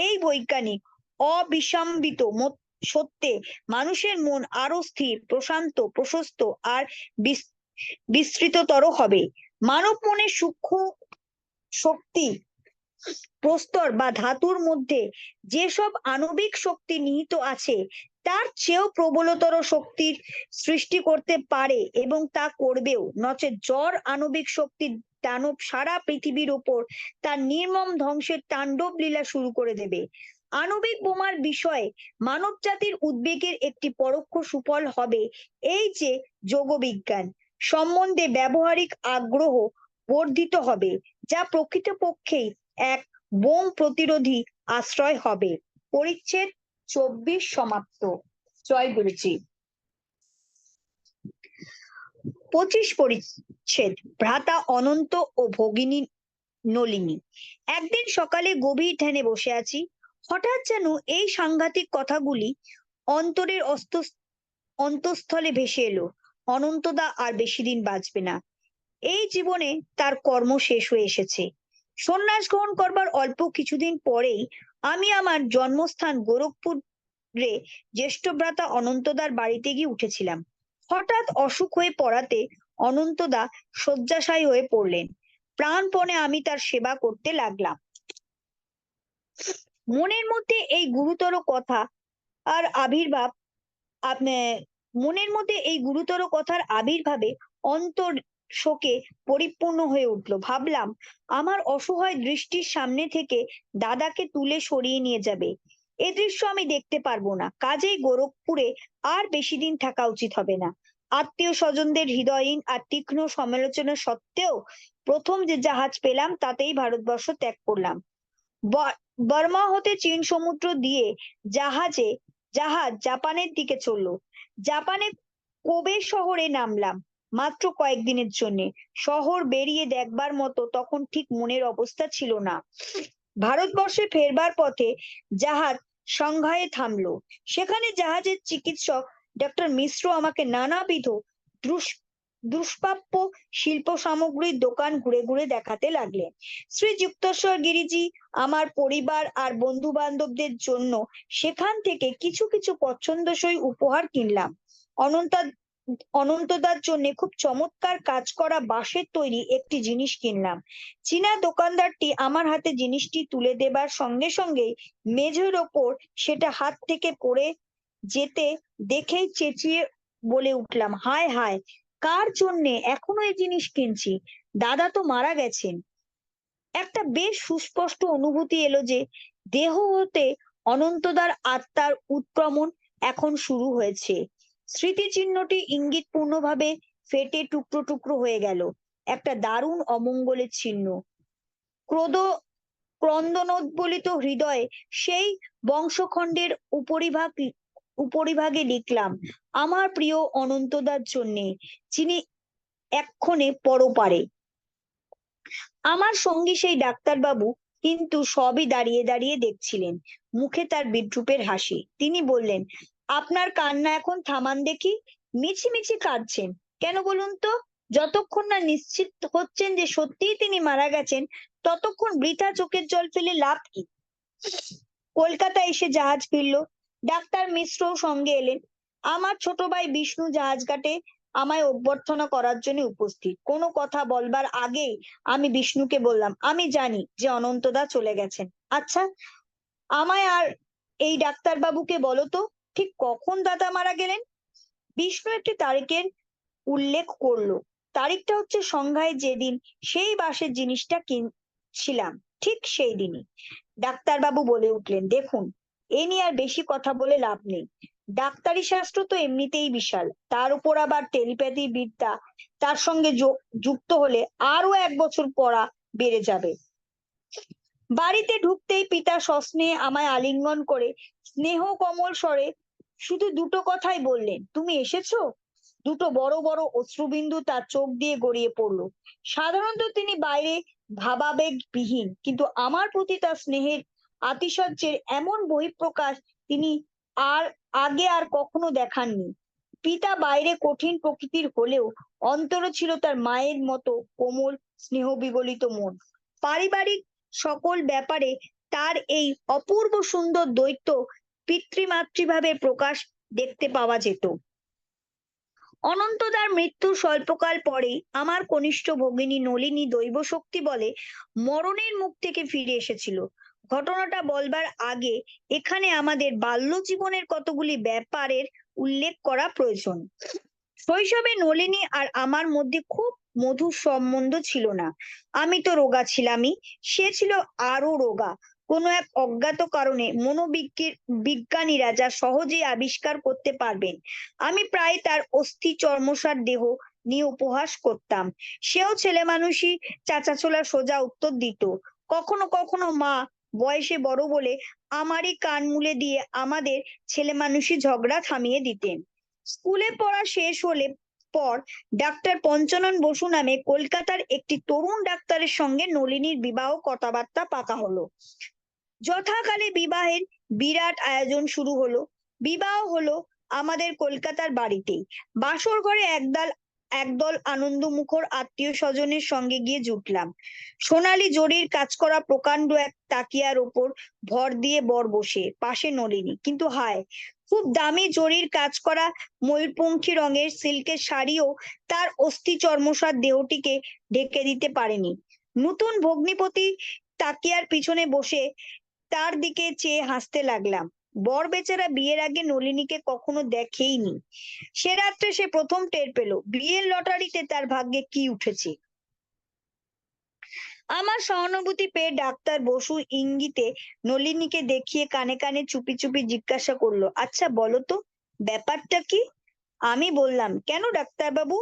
এই বৈজ্ঞানিক অবিসম্বিত সত্যে মানুষের মন আরো স্থির, প্রশান্ত, প্রশস্ত আর বিস্তৃততর হবে। মানব মনের সূক্ষ্ম শক্তি প্রস্তর বা ধাতুর মধ্যে যেসব আণবিক শক্তি নিহিত আছে তার চেয়েও প্রবলতর শক্তির সৃষ্টি করতে পারে এবং তা করবেও, নচেৎ জড় আণবিক শক্তির দানব সারা পৃথিবীর উপর তার নির্মম ধ্বংসের তাণ্ডব লীলা শুরু করে দেবে। আণবিক বোমার বিষয়ে মানব জাতির উদ্বেগের একটি পরোক্ষ সুফল হবে এই যে যোগবিজ্ঞান সম্বন্ধে ব্যবহারিক আগ্রহ বর্ধিত হবে, যা প্রকৃতপক্ষেই এক বোম প্রতিরোধী আশ্রয় হবে। পরিচ্ছেদ 24 সমাপ্ত। জয় গুরুজি। 25 পরিচ্ছেদ। ভ্রাতা অনন্ত ও ভগিনী নলিনী। একদিন সকালে গভীর ধ্যানে বসে আছি, হঠাৎ যেন এই সাংঘাতিক কথাগুলি অন্তরের অন্তঃস্থলে ভেসে এলো। অনন্তদা আর বেশি দিন বাঁচবে না, এই জীবনে তার কর্ম শেষ হয়ে এসেছে। সন্ন্যাস গ্রহণ করবার অল্প কিছুদিন পরেই আমি আমার জন্মস্থান গোরখপুরে জ্যেষ্ঠ ভ্রাতা অনন্তদার বাড়িতে গিয়ে উঠেছিলাম। হঠাৎ অসুখ হয়ে পড়াতে অনন্তদা শয্যাশায়ী হয়ে পড়লেন। প্রাণপণে আমি তার সেবা করতে লাগলাম। মনের মধ্যে এই গুরুতর কথা আর আবির্ভাব মনের মধ্যে এই গুরুতর কথার আবির্ভাবে অন্তর শোকে পরিপূর্ণ হয়ে উঠলো। ভাবলাম আমার অসহায় দৃষ্টির সামনে থেকে দাদাকে তুলে সরিয়ে নিয়ে যাবে, এ দৃশ্য আমি দেখতে পারবো না। কাজেই গোরখপুরে আর বেশি দিন থাকা উচিত হবে না। আত্মীয় স্বজনদের হৃদয়হীন আর তীক্ষ্ণ সমালোচনা সত্ত্বেও প্রথম যে জাহাজ পেলাম তাতেই ভারতবর্ষ ত্যাগ করলাম। বার্মা হতে চীন সমুদ্র দিয়ে জাহাজ জাপানের দিকে চললো। জাপানে কোবে শহরে নামলাম মাত্র কয়েকদিনের জন্য। শহর বেরিয়ে দেখবার মতো তখন ঠিক মনের অবস্থা ছিল না। ভারতবর্ষে ফেরবার পথে জাহাজ সাংহাইয়ে থামলো। সেখানে জাহাজের চিকিৎসক ডক্টর মিশ্র আমাকে নানাবিধ দুষ্প্রাপ্য শিল্প সামগ্রীর দোকান ঘুরে ঘুরে দেখাতে লাগলেন। শ্রী যুক্তেশ্বর গিরিজি আমার পরিবার আর বন্ধু বান্ধবদের জন্য সেখান থেকে কিছু কিছু পছন্দসই উপহার কিনলাম। অনন্তদার জন্য খুব চমৎকার কাজ করা বাঁশের তৈরি একটি জিনিস কিনলাম। চীনা দোকানদারটি আমার হাতে জিনিসটি তুলে দেবার সঙ্গে সঙ্গেই মেঝের ওপর সেটা হাত থেকে পড়ে যেতে দেখেই চেঁচিয়ে বলে উঠলাম, হায় হায়, কার জন্যে এখনো এই জিনিস কিনছি? দাদা তো মারা গেছেন। একটা বেশ সুস্পষ্ট অনুভূতি এলো যে দেহ হতে অনন্তদার আত্মার উৎক্রমণ এখন শুরু হয়েছে। স্মৃতিচিহ্নটি ইঙ্গিতপূর্ণভাবে ফেটে টুকরো টুকরো হয়ে গেল। একটা দারুণ অমঙ্গলের চিহ্ন। ক্রন্দনোদ্বলিত হৃদয়ে সেই বংশখণ্ডের উপরিভাগে লিখলাম, আমার প্রিয় অনন্তদার জন্যে, যিনি এক্ষণে পরপারে। আমার সঙ্গী সেই ডাক্তারবাবু কিন্তু সবই দাঁড়িয়ে দাঁড়িয়ে দেখছিলেন, মুখে তার বিদ্রুপের হাসি। তিনি বললেন, আপনার কান্না এখন থামান দেখি। মিছিমিছি কাঁদছেন কেন বলুন তো? যতক্ষণ না নিশ্চিত হচ্ছেন যে সত্যিই তিনি মারা গেছেন ততক্ষণ বৃথা চোখের জল ফেলে লাভ কি? কলকাতা এসে জাহাজ ফিরলো। ডাক্তার মিশ্রও সঙ্গে এলেন। আমার ছোট ভাই বিষ্ণু জাহাজ ঘাটে আমায় অভ্যর্থনা করার জন্য উপস্থিত। কোনো কথা বলবার আগেই আমি বিষ্ণুকে বললাম, আমি জানি যে অনন্তদা চলে গেছেন। আচ্ছা, আমায় আর এই ডাক্তার বাবুকে বলো তো, ঠিক কখন দাদা মারা গেলেন? বিষ্ণু একটি তারিখের উল্লেখ করলো। তারিখটা হচ্ছে সংখ্যায় যেদিন সেই বাসের জিনিসটা কিনছিলাম ঠিক সেই দিনই। ডাক্তারবাবু বলে উঠলেন, দেখুন, এ নিয়ে আর বেশি কথা বলে লাভ নেই। ডাক্তারি শাস্ত্র তো এমনিতেই বিশাল, তার উপর আবার টেলিপ্যাথি বিদ্যা তার সঙ্গে যুক্ত হলে আরো 1 বছর পড়া বেড়ে যাবে। বাড়িতে ঢুকতেই পিতা সস্নেহে আমায় আলিঙ্গন করে স্নেহ কমল স্বরে শুধু দুটো কথাই বললেন, তুমি এসেছো। দুটো বড় বড় অশ্রুবিন্দু তার চোখ দিয়ে গড়িয়ে পড়লো। সাধারণত তিনি বাইরে ভাবাবেগ বিহীন, কিন্তু আমার প্রতি তার স্নেহের আতিশয্যের এমন বহিঃপ্রকাশ তিনি আগে আর কখনো দেখাননি। পিতা বাইরে কঠিন প্রকৃতির হলেও অন্তরে ছিল তার মায়ের মতো কোমল স্নেহ বিগলিত মন। পারিবারিক সকল ব্যাপারে তার এই অপূর্ব সুন্দর দ্বৈত পিতৃমাতৃভাবের প্রকাশ দেখতে পাওয়া যেত। অনন্তদার মৃত্যুর স্বল্পকাল পরেই আমার কনিষ্ঠ ভগিনী নলিনী দৈব শক্তি বলে মরণের মুখ থেকে ফিরে এসেছিল। ঘটনাটা বলবার আগে এখানে আমাদের বাল্য জীবনের কতগুলি ব্যাপারের উল্লেখ করা প্রয়োজন। শৈশবে নলিনী আর আমার মধ্যে খুব মধুর সম্বন্ধ ছিল না। আমি তো রোগা ছিলামই, সে ছিল আরো রোগা। কোনো এক অজ্ঞাত কারণে বিজ্ঞানীরা যা সহজেই আবিষ্কার করতে পারবেন, আমি প্রায় তার অস্থি চর্মসার দেহ নিয়ে উপহাস করতাম। সেও ছেলে মানুষই চাচাছোলা সোজা উত্তর দিত। কখনো কখনো মা বয়সে বড় বলে আমারই কান মুলে দিয়ে আমাদের ছেলে মানুষই ঝগড়া থামিয়ে দিতেন। স্কুলে পড়া শেষ হলে পর ডাক্তার পঞ্চানন বসু নামে কলকাতার একটি তরুণ ডাক্তারের সঙ্গে নলিনীর বিবাহ কথাবার্তা পাকা হলো। যথাকালে বিবাহের বিরাট আয়োজন শুরু হলো। বিবাহ হলো আমাদের কলকাতার বাড়িতেই। বাসর ঘরে একদল আনন্দমুখর আত্মীয় স্বজনের সঙ্গে গিয়ে জুটলাম। সোনালী জরির কাজ করা প্রকাণ্ড এক তাকিয়ার ওপর ভর দিয়ে বর বসে, পাশে নলিনী। কিন্তু হায়, খুব দামি জরির কাজ করা ময়ূরপঙ্খী রঙের সিল্কের শাড়িও তার অস্থি চর্মসার দেহটিকে ঢেকে দিতে পারেনি। নতুন ভগ্নিপতি তাকিয়ার পিছনে বসে তার দিকে চেয়ে হাসতে লাগলাম। বর বেচারা বিয়ের আগে নলিনীকে কখনো দেখেইনি। সে রাত্রে সে প্রথম টের পেল বিয়ের লটারিতে তার ভাগ্যে কি উঠেছে। আমার সহানুভূতি পেয়ে ডাক্তার বসু ইঙ্গিতে নলিনীকে দেখিয়ে কানে কানে চুপি চুপি জিজ্ঞাসা করলো, আচ্ছা বলো তো, ব্যাপারটা কি? আমি বললাম, কেন ডাক্তারবাবু,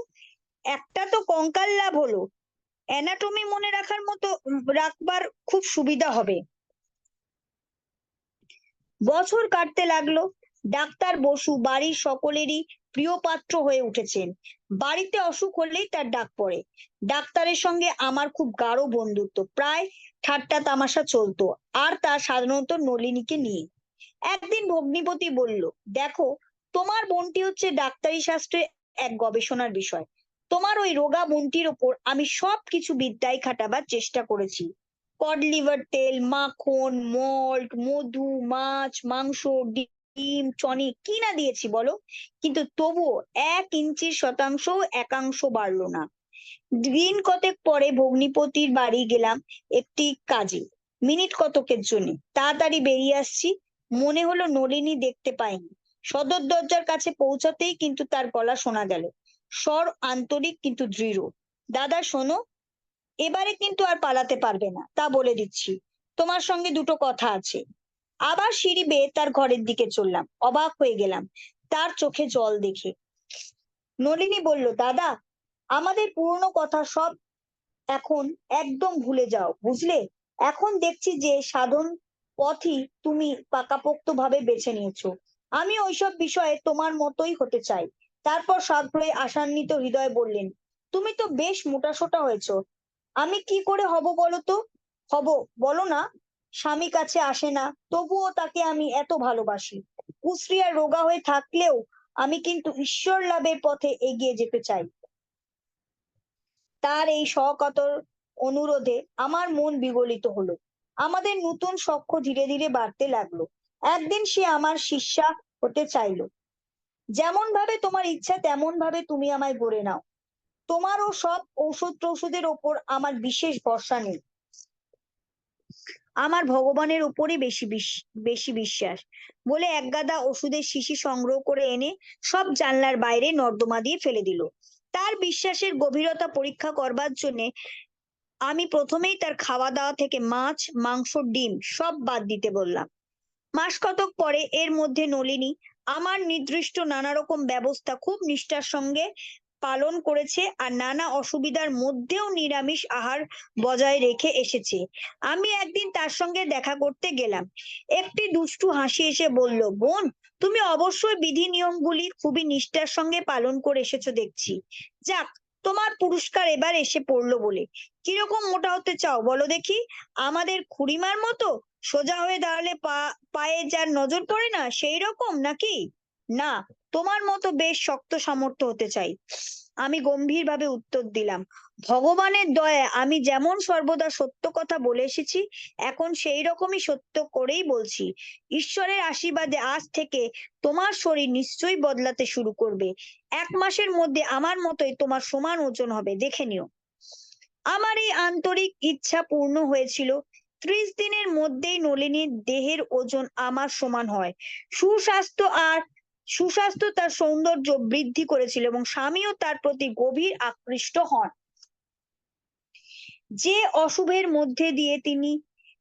একটা তো কঙ্কাল লাভ হলো, অ্যানাটমি মনে রাখার মতো রাখবার খুব সুবিধা হবে। বছর কাটতে লাগলো। ডাক্তার বসু বাড়ির সকলেরই প্রিয় পাত্র হয়ে উঠেছেন। বাড়িতে অসুখ হলেই তার ডাক পড়ে। ডাক্তারের সঙ্গে আমার খুব গাঢ় বন্ধুত্ব, প্রায় ঠাট্টা তামাশা চলতো, আর তা সাধারণত নলিনীকে নিয়ে। একদিন ভগ্নিপতি বলল, দেখো, তোমার বোনটি হচ্ছে ডাক্তারি শাস্ত্রে এক গবেষণার বিষয়। তোমার ওই রোগা বোনটির ওপর আমি সবকিছু বিদ্যায় খাটাবার চেষ্টা করেছি। কড লিভার তেল, মাখন, মল্ট, মধু, মাছ, মাংস, ডিম, টনিক কি না দিয়েছি বলো, কিন্তু তবুও 1 ইঞ্চির শতাংশ একাংশ বাড়লো না। দিন কতেক পরে ভগ্নিপতির বাড়ি গেলাম একটি কাজে, মিনিট কতকের জন্য। তাড়াতাড়ি বেরিয়ে আসছি, মনে হলো নলিনী দেখতে পাইনি। সদর দরজার কাছে পৌঁছাতেই কিন্তু তার গলা শোনা গেল, স্বর আন্তরিক কিন্তু দৃঢ়, দাদা শোনো, এবারে কিন্তু আর পালাতে পারবে না, তা বলে দিচ্ছি। তোমার সঙ্গে দুটো কথা আছে। আবার সিঁড়ি বেয়ে তার ঘরের দিকে চললাম। অবাক হয়ে গেলাম তার চোখে জল দেখে। নলিনী বলল, দাদা, আমাদের পুরনো কথা সব এখন একদম ভুলে যাও, বুঝলে? এখন দেখছি যে সাধন পথই তুমি পাকাপোক্ত ভাবে বেছে নিয়েছো। আমি ওইসব বিষয়ে তোমার মতোই হতে চাই। তারপর সাগ্রহে আশান্বিত হৃদয়ে বললেন, তুমি তো বেশ মোটাসোটা হয়েছো। আমি কি করে হব বলো তো? হব, বলো না। স্বামী কাছে আসে না, তবুও তাকে আমি এত ভালোবাসি। কুশ্রী আর রোগা হয়ে থাকলেও আমি কিন্তু ঈশ্বর লাভের পথে এগিয়ে যেতে চাই। তার এই সকাতর অনুরোধে আমার মন বিগলিত হলো। আমাদের নতুন সখ্য ধীরে ধীরে বাড়তে লাগলো। একদিন সে আমার শিষ্যা হতে চাইলো। যেমন ভাবে তোমার ইচ্ছা তেমন ভাবে তুমি আমায় গড়ে নাও। তোমারও সব ঔষধ টৌষধের ওপর আমার বিশেষ ভরসা নেই। আমার ভগবানের উপরই বেশি বিশ্বাস, বলে একগাদা ওষুধের শিশি সংগ্রহ করে এনে সব জানলার বাইরে নর্দমা দিয়ে ফেলে দিল। তার বিশ্বাসের গভীরতা পরীক্ষা করবার জন্য আমি প্রথমেই তার খাওয়া দাওয়া থেকে মাছ, মাংস, ডিম সব বাদ দিতে বললাম। মাস কতক পরে এর মধ্যে নলিনী আমার নির্দিষ্ট নানা রকম ব্যবস্থা খুব নিষ্ঠার সঙ্গে পালন করেছে, আর নানা অসুবিধার মধ্যেও নিরামিষ আহার বজায় রেখে এসেছে। আমি একদিন তার সঙ্গে দেখা করতে গেলাম। একটি দুষ্টু হাসি এসে বলল, বোন, তুমি অবশ্যই বিধি নিয়মগুলি খুবই নিষ্ঠার সঙ্গে পালন করে এসেছো দেখছি। যাক, তোমার পুরস্কার এবার এসে পড়লো বলে। কিরকম মোটা হতে চাও বলো দেখি? আমাদের খুড়িমার মতো সোজা হয়ে দাঁড়ালে পায়ে যার নজর পড়ে না, সেই রকম নাকি? না, তোমার মতো বেশ শক্ত সামর্থ্য হতে চাই। আমি গম্ভীরভাবে উত্তর দিলাম, ভগবানের দয়ায় আমি যেমন সর্বদা সত্য কথা বলে এসেছি, এখন সেই রকমই সত্য করেই বলছি। ঈশ্বরের আশীর্বাদে আজ থেকে তোমার শরীর নিশ্চয়ই বদলাতে শুরু করবে। 1 মাসের মধ্যে আমার মতোই তোমার সমান ওজন হবে, দেখে নিও। আমার এই আন্তরিক ইচ্ছা পূর্ণ হয়েছিল। 30 দিনের মধ্যেই নলিনীর দেহের ওজন আমার সমান হয়। সুস্বাস্থ্য আর সুস্বাস্থ্য তার সৌন্দর্য বৃদ্ধি করেছিল এবং স্বামীও তার প্রতি গভীর আকৃষ্ট হন। যে অশুভের মধ্যে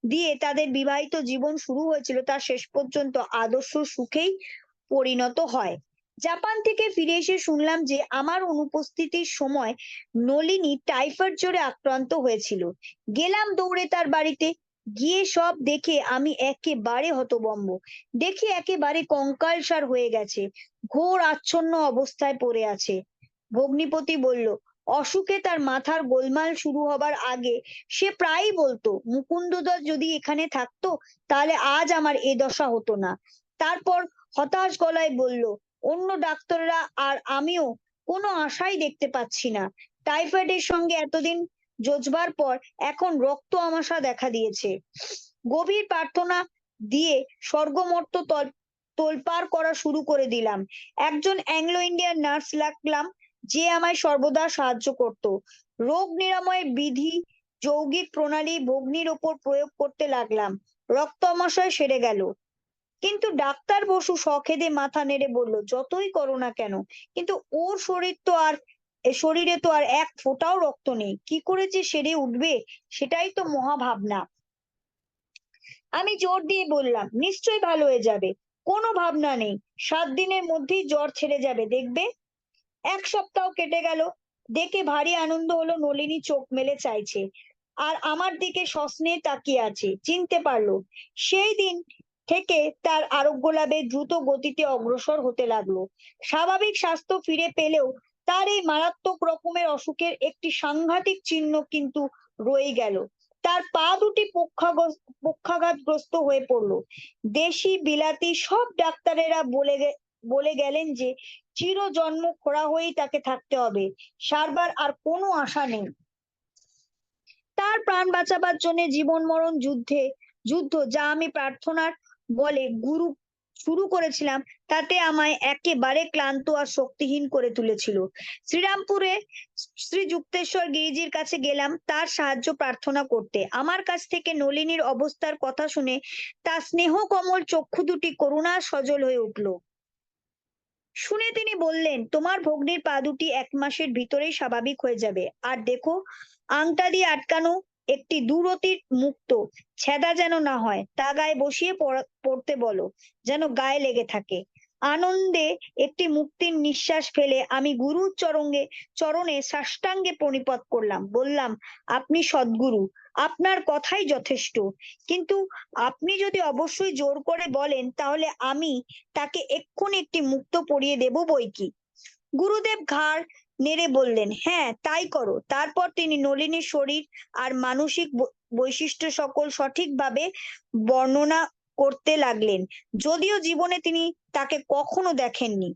দিয়ে তাদের বিবাহিত জীবন শুরু হয়েছিল তা শেষ পর্যন্ত আদর্শ সুখেই পরিণত হয়। জাপান থেকে ফিরে এসে শুনলাম যে আমার অনুপস্থিতির সময় নলিনী টাইফয়েড জ্বরে আক্রান্ত হয়েছিল। গেলাম দৌড়ে তার বাড়িতে। গিয়ে সব দেখে আমি একেবারে হতভম্ব। দেখি একেবারে কঙ্কালসার হয়ে গেছে, ঘোর আচ্ছন্ন অবস্থায় পড়ে আছে। ভগ্নিপতি বলল, অসুখে তার মাথার গোলমাল শুরু হবার আগে সে প্রায়ই বলতো, মুকুন্দদা যদি এখানে থাকতো তাহলে আজ আমার এ দশা হতো না। তারপর হতাশ গলায় বলল, অন্য ডাক্তাররা আর আমিও কোনো আশাই দেখতে পাচ্ছি না। টাইফয়েডের সঙ্গে এতদিন জোজবার পর এখন রক্ত আমাশা দেখা দিয়েছে। গভীর প্রার্থনা দিয়ে স্বর্গমর্ত তোলপাড় করা শুরু করে দিলাম। একজন অ্যাংলো ইন্ডিয়ান নার্স লাগলাম, যে আমায় সর্বদা সাহায্য করত। রোগ নিরাময়ের বিধি যৌগিক প্রণালী ভগ্নির ওপর প্রয়োগ করতে লাগলাম। রক্ত আমাশয় সেরে গেল। কিন্তু ডাক্তার বসু সখেদে মাথা নেড়ে বলল, যতই করো না কেন, কিন্তু ওর শরীরে তো আর এক ফোঁটাও রক্ত নেই, কি করে যে সেরে উঠবে সেটাই তো মহা ভাবনা। আমি জোর দিয়ে বললাম, নিশ্চয়ই ভালো হয়ে যাবে, কোনো ভাবনা নেই, 7 দিনের মধ্যেই জ্বর ছেড়ে যাবে, দেখবে। 1 সপ্তাহ কেটে গেল। দেখে ভারী আনন্দ হলো, নলিনী চোখ মেলে চাইছে আর আমার দিকে সস্নেহে তাকিয়ে আছে। চিনতে পারলো। সেই দিন থেকে তার আরোগ্য লাভে দ্রুত গতিতে অগ্রসর হতে লাগলো। স্বাভাবিক স্বাস্থ্য ফিরে পেলেও তার এই মারাত্মক রকমের অসুখের একটি সাংঘাতিক চিহ্ন কিন্তু রয়ে গেল। তার পা দুটি পক্ষাঘাতগ্রস্ত হয়ে পড়লো। দেশি বিলাতি সব ডাক্তারেরা বলে গেলেন যে চির জন্ম খোড়া হয়েই তাকে থাকতে হবে, সারবার আর কোনো আশা নেই। তার প্রাণ বাঁচাবার জন্য জীবন মরণ যুদ্ধ যা আমি প্রার্থনার বলে শুরু করেছিলাম, তাতে আমায় একেবারে ক্লান্ত আর শক্তিহীন করে তুলেছিল। শ্রীরামপুরে শ্রী যুক্তেশ্বর গিরিজির কাছে গেলাম তার সাহায্য প্রার্থনা করতে। আমার কাছ থেকে নলিনীর অবস্থার কথা শুনে তার স্নেহ কমল চক্ষু দুটি করুণা সজল হয়ে উঠল। শুনে তিনি বললেন, তোমার ভগ্নির পা দুটি 1 মাসের ভিতরেই স্বাভাবিক হয়ে যাবে। আর দেখো, আংটা দিয়ে আটকানো একটি দুরতির মুক্ত ছেঁদা যেন না হয়, তা গায়ে বসিয়ে পড়তে বলো, যেন গায়ে লেগে থাকে। আনন্দে একটি মুক্তির নিঃশ্বাস ফেলে আমি গুরুর চরণে সাষ্টাঙ্গে প্রণিপাত করলাম। বললাম, আপনি সদ্গুরু, আপনার কথাই যথেষ্ট, কিন্তু আপনি যদি অবশ্যই জোর করে বলেন তাহলে আমি তাকে এক্ষুনি একটি মুক্ত পরিয়ে দেব বৈকি। গুরুদেব ঘাড় নেড়ে বললেন, হ্যাঁ তাই করো। তারপর তিনি নলিনীর শরীর আর মানসিক বৈশিষ্ট্য সকল সঠিকভাবে বর্ণনা করতে লাগলেন, যদিও জীবনে তিনি তাকে কখনো দেখেননি।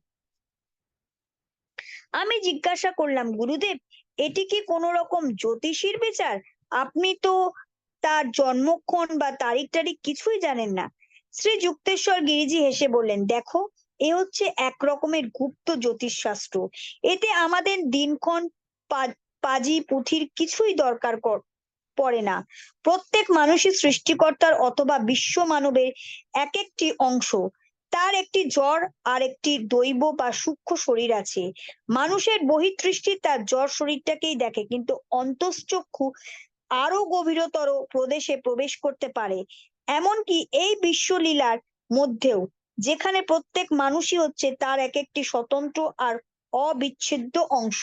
আমি জিজ্ঞাসা করলাম, গুরুদেব, এটি কি কোনো রকম জ্যোতিষীর বিচার? আপনি তো তার জন্মক্ষণ বা তারিখ টারিখ কিছুই জানেন না। শ্রী যুক্তেশ্বর গিরিজি হেসে বললেন, দেখো, এ হচ্ছে এক রকমের গুপ্ত জ্যোতিষ শাস্ত্র। এতে আমাদের দিনক্ষণ পাজি পুঁথির কিছুই দরকার পড়ে না। প্রত্যেক মানুষই সৃষ্টিকর্তার অথবা বিশ্ব মানবের এক একটি অংশ। তার একটি জড় আর একটি দৈব বা সূক্ষ্ম শরীর আছে। মানুষের বহিঃদৃষ্টি তার জড় শরীরটাকেই দেখে, কিন্তু অন্তশ্চক্ষু আরো গভীরতর প্রদেশে প্রবেশ করতে পারে, এমনকি এই বিশ্বলীলার মধ্যেও, যেখানে প্রত্যেক মানুষই হচ্ছে তার এক একটি স্বতন্ত্র আর অবিচ্ছেদ্য অংশ।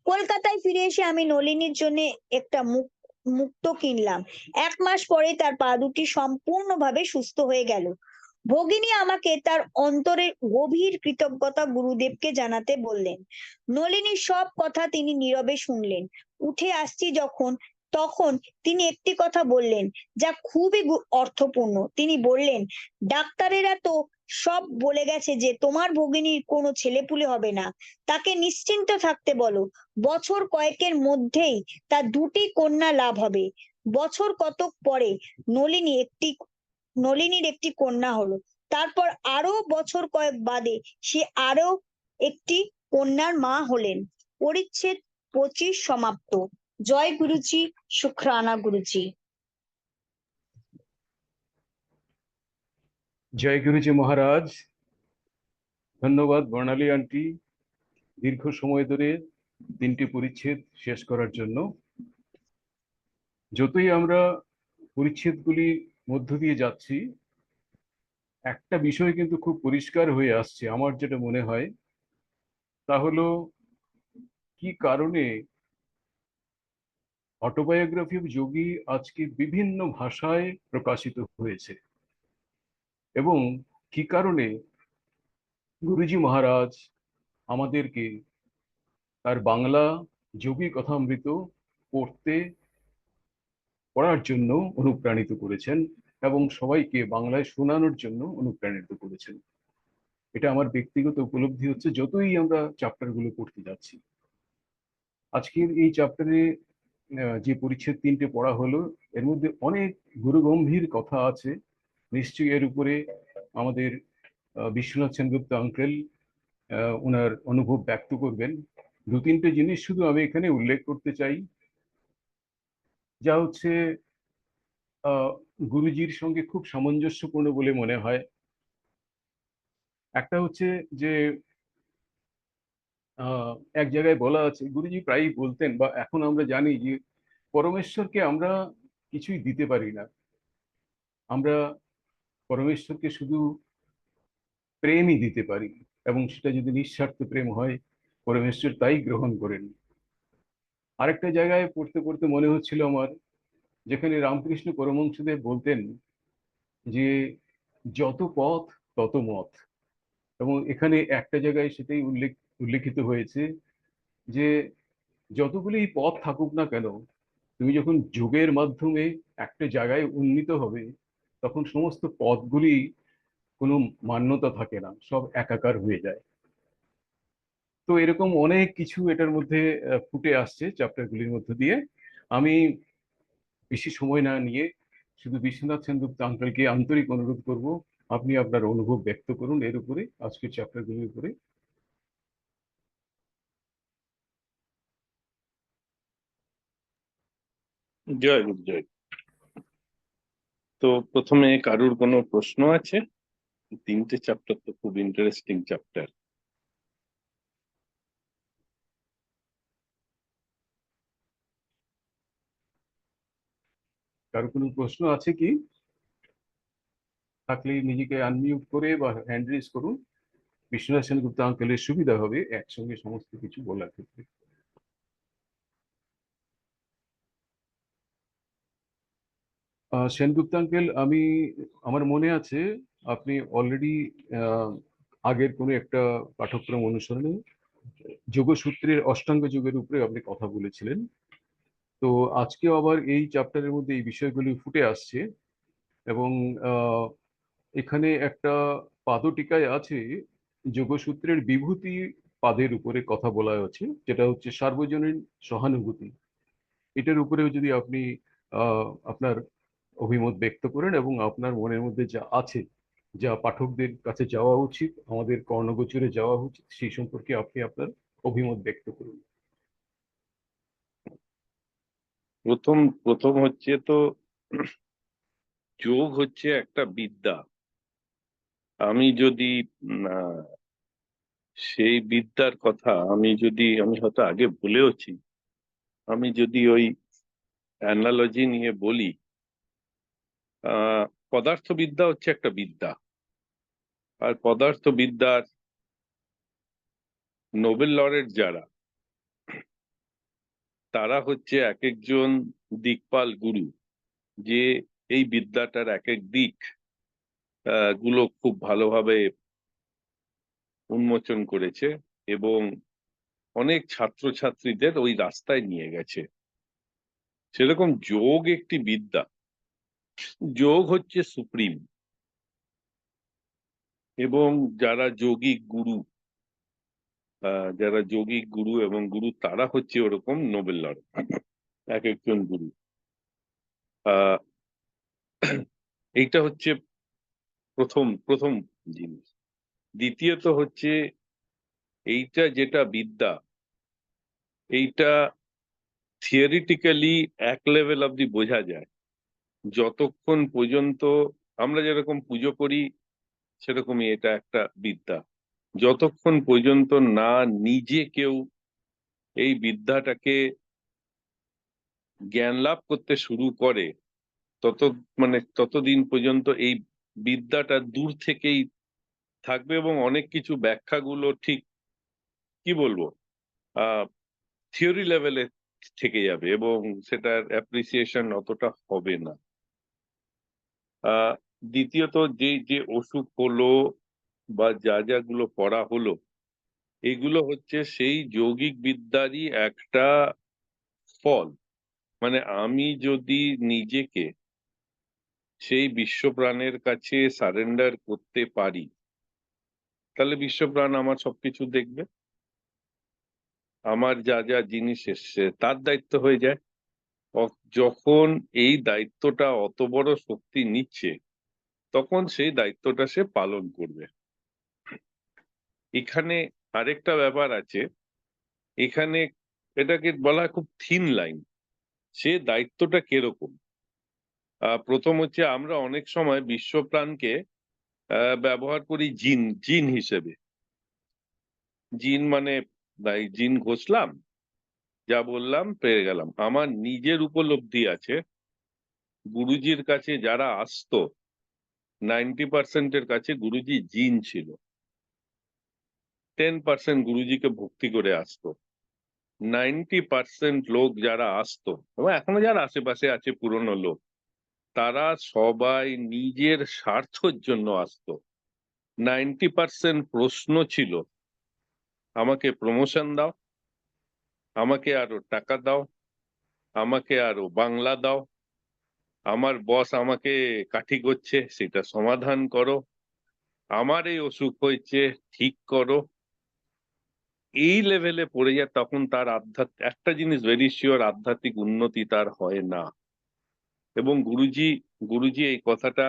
কলকাতায় ফিরে এসে আমি নলিনীর জন্য একটা মুক্তো কিনলাম। 1 মাস পরে তার পা দুটি সম্পূর্ণভাবে সুস্থ হয়ে গেল। ভগিনী আমাকে তার অন্তরের গভীর কৃতজ্ঞতা গুরুদেবকে জানাতে বললেন। নলিনীর সব কথা তিনি নীরবে শুনলেন। উঠে আসছি তখন তিনি একটি কথা বললেন, যা খুবই অর্থপূর্ণ। তিনি বললেন, ডাক্তারেরা তো সব বলে গেছে যে তোমার ভগিনীর কোনো ছেলেপুলে হবে না, তাকে নিশ্চিন্ত থাকতে বলো। বছর কয়েকের মধ্যেই তার দুটি কন্যা লাভ হবে। বছর কতক পরে নলিনী একটি নলিনীর একটি কন্যা হলো। তারপর আরো বছর কয়েক বাদে সে আরো একটি কন্যার মা হলেন। পরিচ্ছেদ 25 সমাপ্ত। জয় গুরুজি, শুক্রানা গুরুজি। জয় গুরুজি মহারাজ। ধন্যবাদ বর্ণালী আন্টি, দীর্ঘ সময় ধরে 3টি পরিচ্ছেদ শেষ করার জন্য। যতই আমরা পরিচ্ছেদগুলির মধ্য দিয়ে যাচ্ছি, একটা বিষয় কিন্তু খুব পরিষ্কার হয়ে আসছে আমার যেটা মনে হয়, তা হলো কি কারণে অটোবায়োগ্রাফি অফ যোগী আজকে বিভিন্ন ভাষায় প্রকাশিত হয়েছে, এবং কি কারণে গুরুজি মহারাজ আমাদেরকে তার বাংলা যোগী কথামৃত পড়তে পড়ার জন্য অনুপ্রাণিত করেছেন এবং সবাইকে বাংলায় শোনানোর জন্য অনুপ্রাণিত করেছেন। এটা আমার ব্যক্তিগত উপলব্ধি হচ্ছে যতই আমরা চ্যাপ্টারগুলো পড়তে যাচ্ছি। আজকের এই চ্যাপ্টারে যে পরিচ্ছেদ 3টে পড়া হলো, এর মধ্যে অনেক গুরুগম্ভীর কথা আছে। নিশ্চয়ই এর উপরে আমাদের বিশ্বনাথ সেনগুপ্ত আঙ্কেল ওনার অনুভব ব্যক্ত করবেন। 2-3টে জিনিস শুধু আমি এখানে উল্লেখ করতে চাই, যা হচ্ছে আহ গুরুজির সঙ্গে খুব সামঞ্জস্যপূর্ণ বলে মনে হয়। একটা হচ্ছে যে আহ এক জায়গায় বলা আছে, গুরুজি প্রায়ই বলতেন, বা এখন আমরা জানি যে পরমেশ্বরকে আমরা কিছুই দিতে পারি না। আমরা পরমেশ্বরকে শুধু প্রেমই দিতে পারি, এবং সেটা যদি নিঃস্বার্থ প্রেম হয়, পরমেশ্বর তাই গ্রহণ করেন। আরেকটা জায়গায় পড়তে পড়তে মনে হচ্ছিল আমার, যেখানে রামকৃষ্ণ পরমহংসদেব বলতেন যে যত পথ তত মত, এবং এখানে একটা জায়গায় সেটাই উল্লেখিত হয়েছে যে যতগুলি পথ থাকুক না কেন, তুমি যখন যোগের মাধ্যমে একটা জায়গায় উন্নীত হবে, তখন সমস্ত পথগুলি কোনো মান্যতা থাকে না, সব একাকার হয়ে যায়। তো এরকম অনেক কিছু এটার মধ্যে ফুটে আসছে চ্যাপ্টারগুলির মধ্য দিয়ে। আমি বেশি সময় না নিয়ে শুধু বিশ্বনাথ সেনগুপ্ত আঙ্কেলকে আন্তরিক অনুরোধ করব, আপনি আপনার অনুভব ব্যক্ত করুন এর উপরে, আজকের চ্যাপ্টারগুলির উপরে। জয় গুরু জয়। তো প্রথমে কারুর কোনো প্রশ্ন আছে? 3টে চ্যাপ্টার তো খুব ইন্টারেস্টিং চ্যাপ্টার। কারো কোনো প্রশ্ন আছে কি? থাকলে নিজেকে আনমিউট করে বা হ্যান্ড রেজ করুন, বিশ্বনাথ সেনগুপ্ত আঙ্কেলের সুবিধা হবে একসঙ্গে সমস্ত কিছু বলার ক্ষেত্রে। সেনগুপ্ত আঙ্কেল, আমার মনে আছে আপনি অলরেডি আগের কোনো একটা পাঠ্যক্রম অনুসরণে যোগসূত্রের অষ্টাঙ্গ যোগের উপরে আপনি কথা বলেছিলেন। তো আজকে আবার এই চ্যাপ্টারের মধ্যে এই বিষয়গুলি ফুটে আসছে, এবং এখানে একটা পাদটিকায় আছে যোগসূত্রের বিভূতি পাদের উপরে কথা বলা আছে, যেটা হচ্ছে সার্বজনীন সহানুভূতি। এটার উপরেও যদি আপনি আপনার অভিমত ব্যক্ত করেন, এবং আপনার মনের মধ্যে যা আছে, যা পাঠকদের কাছে যাওয়া উচিত, আমাদের কর্ণগোচরে যাওয়া উচিত, সেই সম্পর্কে আপনি আপনার অভিমত ব্যক্ত করুন। প্রথম প্রথম হচ্ছে তো, যোগ হচ্ছে একটা বিদ্যা। আমি যদি সেই বিদ্যার কথা আমি হয়তো আগে বলেওছি, আমি যদি ওই অ্যানালজি নিয়ে বলি, পদার্থবিদ্যা হচ্ছে একটা বিদ্যা। আর পদার্থবিদ্যার নোবেল লরেট যারা, তারা হচ্ছে এক একজন দিকপাল গুরু, যে এই বিদ্যাটার এক এক দিক গুলো খুব ভালোভাবে উন্মোচন করেছে এবং অনেক ছাত্রছাত্রীদের ওই রাস্তায় নিয়ে গেছে। সেরকম যোগ একটি বিদ্যা। যোগ হচ্ছে সুপ্রিম। এবং যারা যোগিক গুরু, যারা যোগিক গুরু এবং গুরু, তারা হচ্ছে ওরকম নোবেল লরেট, এক একজন গুরু। আহ এইটা হচ্ছে প্রথম প্রথম জিনিস। দ্বিতীয়ত হচ্ছে এইটা যেটা বিদ্যা, এইটা থিওরিটিক্যালি এক লেভেল অব্দি বোঝা যায়, যতক্ষণ পর্যন্ত আমরা যেরকম পুজো করি সেরকমই এটা একটা বিদ্যা। যতক্ষণ পর্যন্ত না নিজে কেউ এই বিদ্যাটাকে জ্ঞান লাভ করতে শুরু করে, তত ততদিন পর্যন্ত এই বিদ্যাটা দূর থেকেই থাকবে এবং অনেক কিছু ব্যাখ্যাগুলো ঠিক কি বলবো থিওরি লেভেলে থেকে যাবে এবং সেটার অ্যাপ্রিসিয়েশন অতটা হবে না। দ্বিতীয়ত যে যে অসুখ হলো বা যা যাগুলো পড়া হলো, এগুলো হচ্ছে সেই যৌগিক বিদ্যারই একটা ফল। মানে আমি যদি নিজেকে সেই বিশ্বপ্রাণের কাছে সারেন্ডার করতে পারি, তাহলে বিশ্বপ্রাণ আমার সবকিছু দেখবে, আমার যা যা জিনিস এসছে তার দায়িত্ব হয়ে যায়। যখন এই দায়িত্বটা অত বড় শক্তি নিচ্ছে, তখন সেই দায়িত্বটা সে পালন করবে। এখানে আরেকটা ব্যাপার আছে, এখানে এটাকে বলা হয় খুব থিন লাইন, সে দায়িত্বটা কিরকম। প্রথম হচ্ছে আমরা অনেক সময় বিশ্বপ্রাণকে ব্যবহার করি জিন জিন হিসেবে। জিন মানে জিন ঘষলাম, যা বললাম পেয়ে গেলাম। আমার নিজের উপলব্ধি আছে, গুরুজির কাছে যারা আসতো 90% কাছে গুরুজি জিন ছিল, 10% গুরুজিকে ভক্তি করে আসতো। 90% লোক যারা আসতো এবং এখনো যারা আশেপাশে আছে পুরনো লোক, তারা সবাই নিজের স্বার্থের জন্য আসতো। 90% প্রশ্ন ছিল, আমাকে প্রমোশন দাও, আমাকে আরো টাকা দাও, আমাকে আরো বাংলা দাও, আমার বস আমাকে কাঠি করছে সেটা সমাধান করো, আমার এই অসুখ হয়েছে ঠিক করো। এই লেভেলে পড়ে যায়, তখন তার একটা জিনিস ভেরি শিওর, আধ্যাত্মিক উন্নতি তার হয় না। এবং গুরুজি গুরুজি এই কথাটা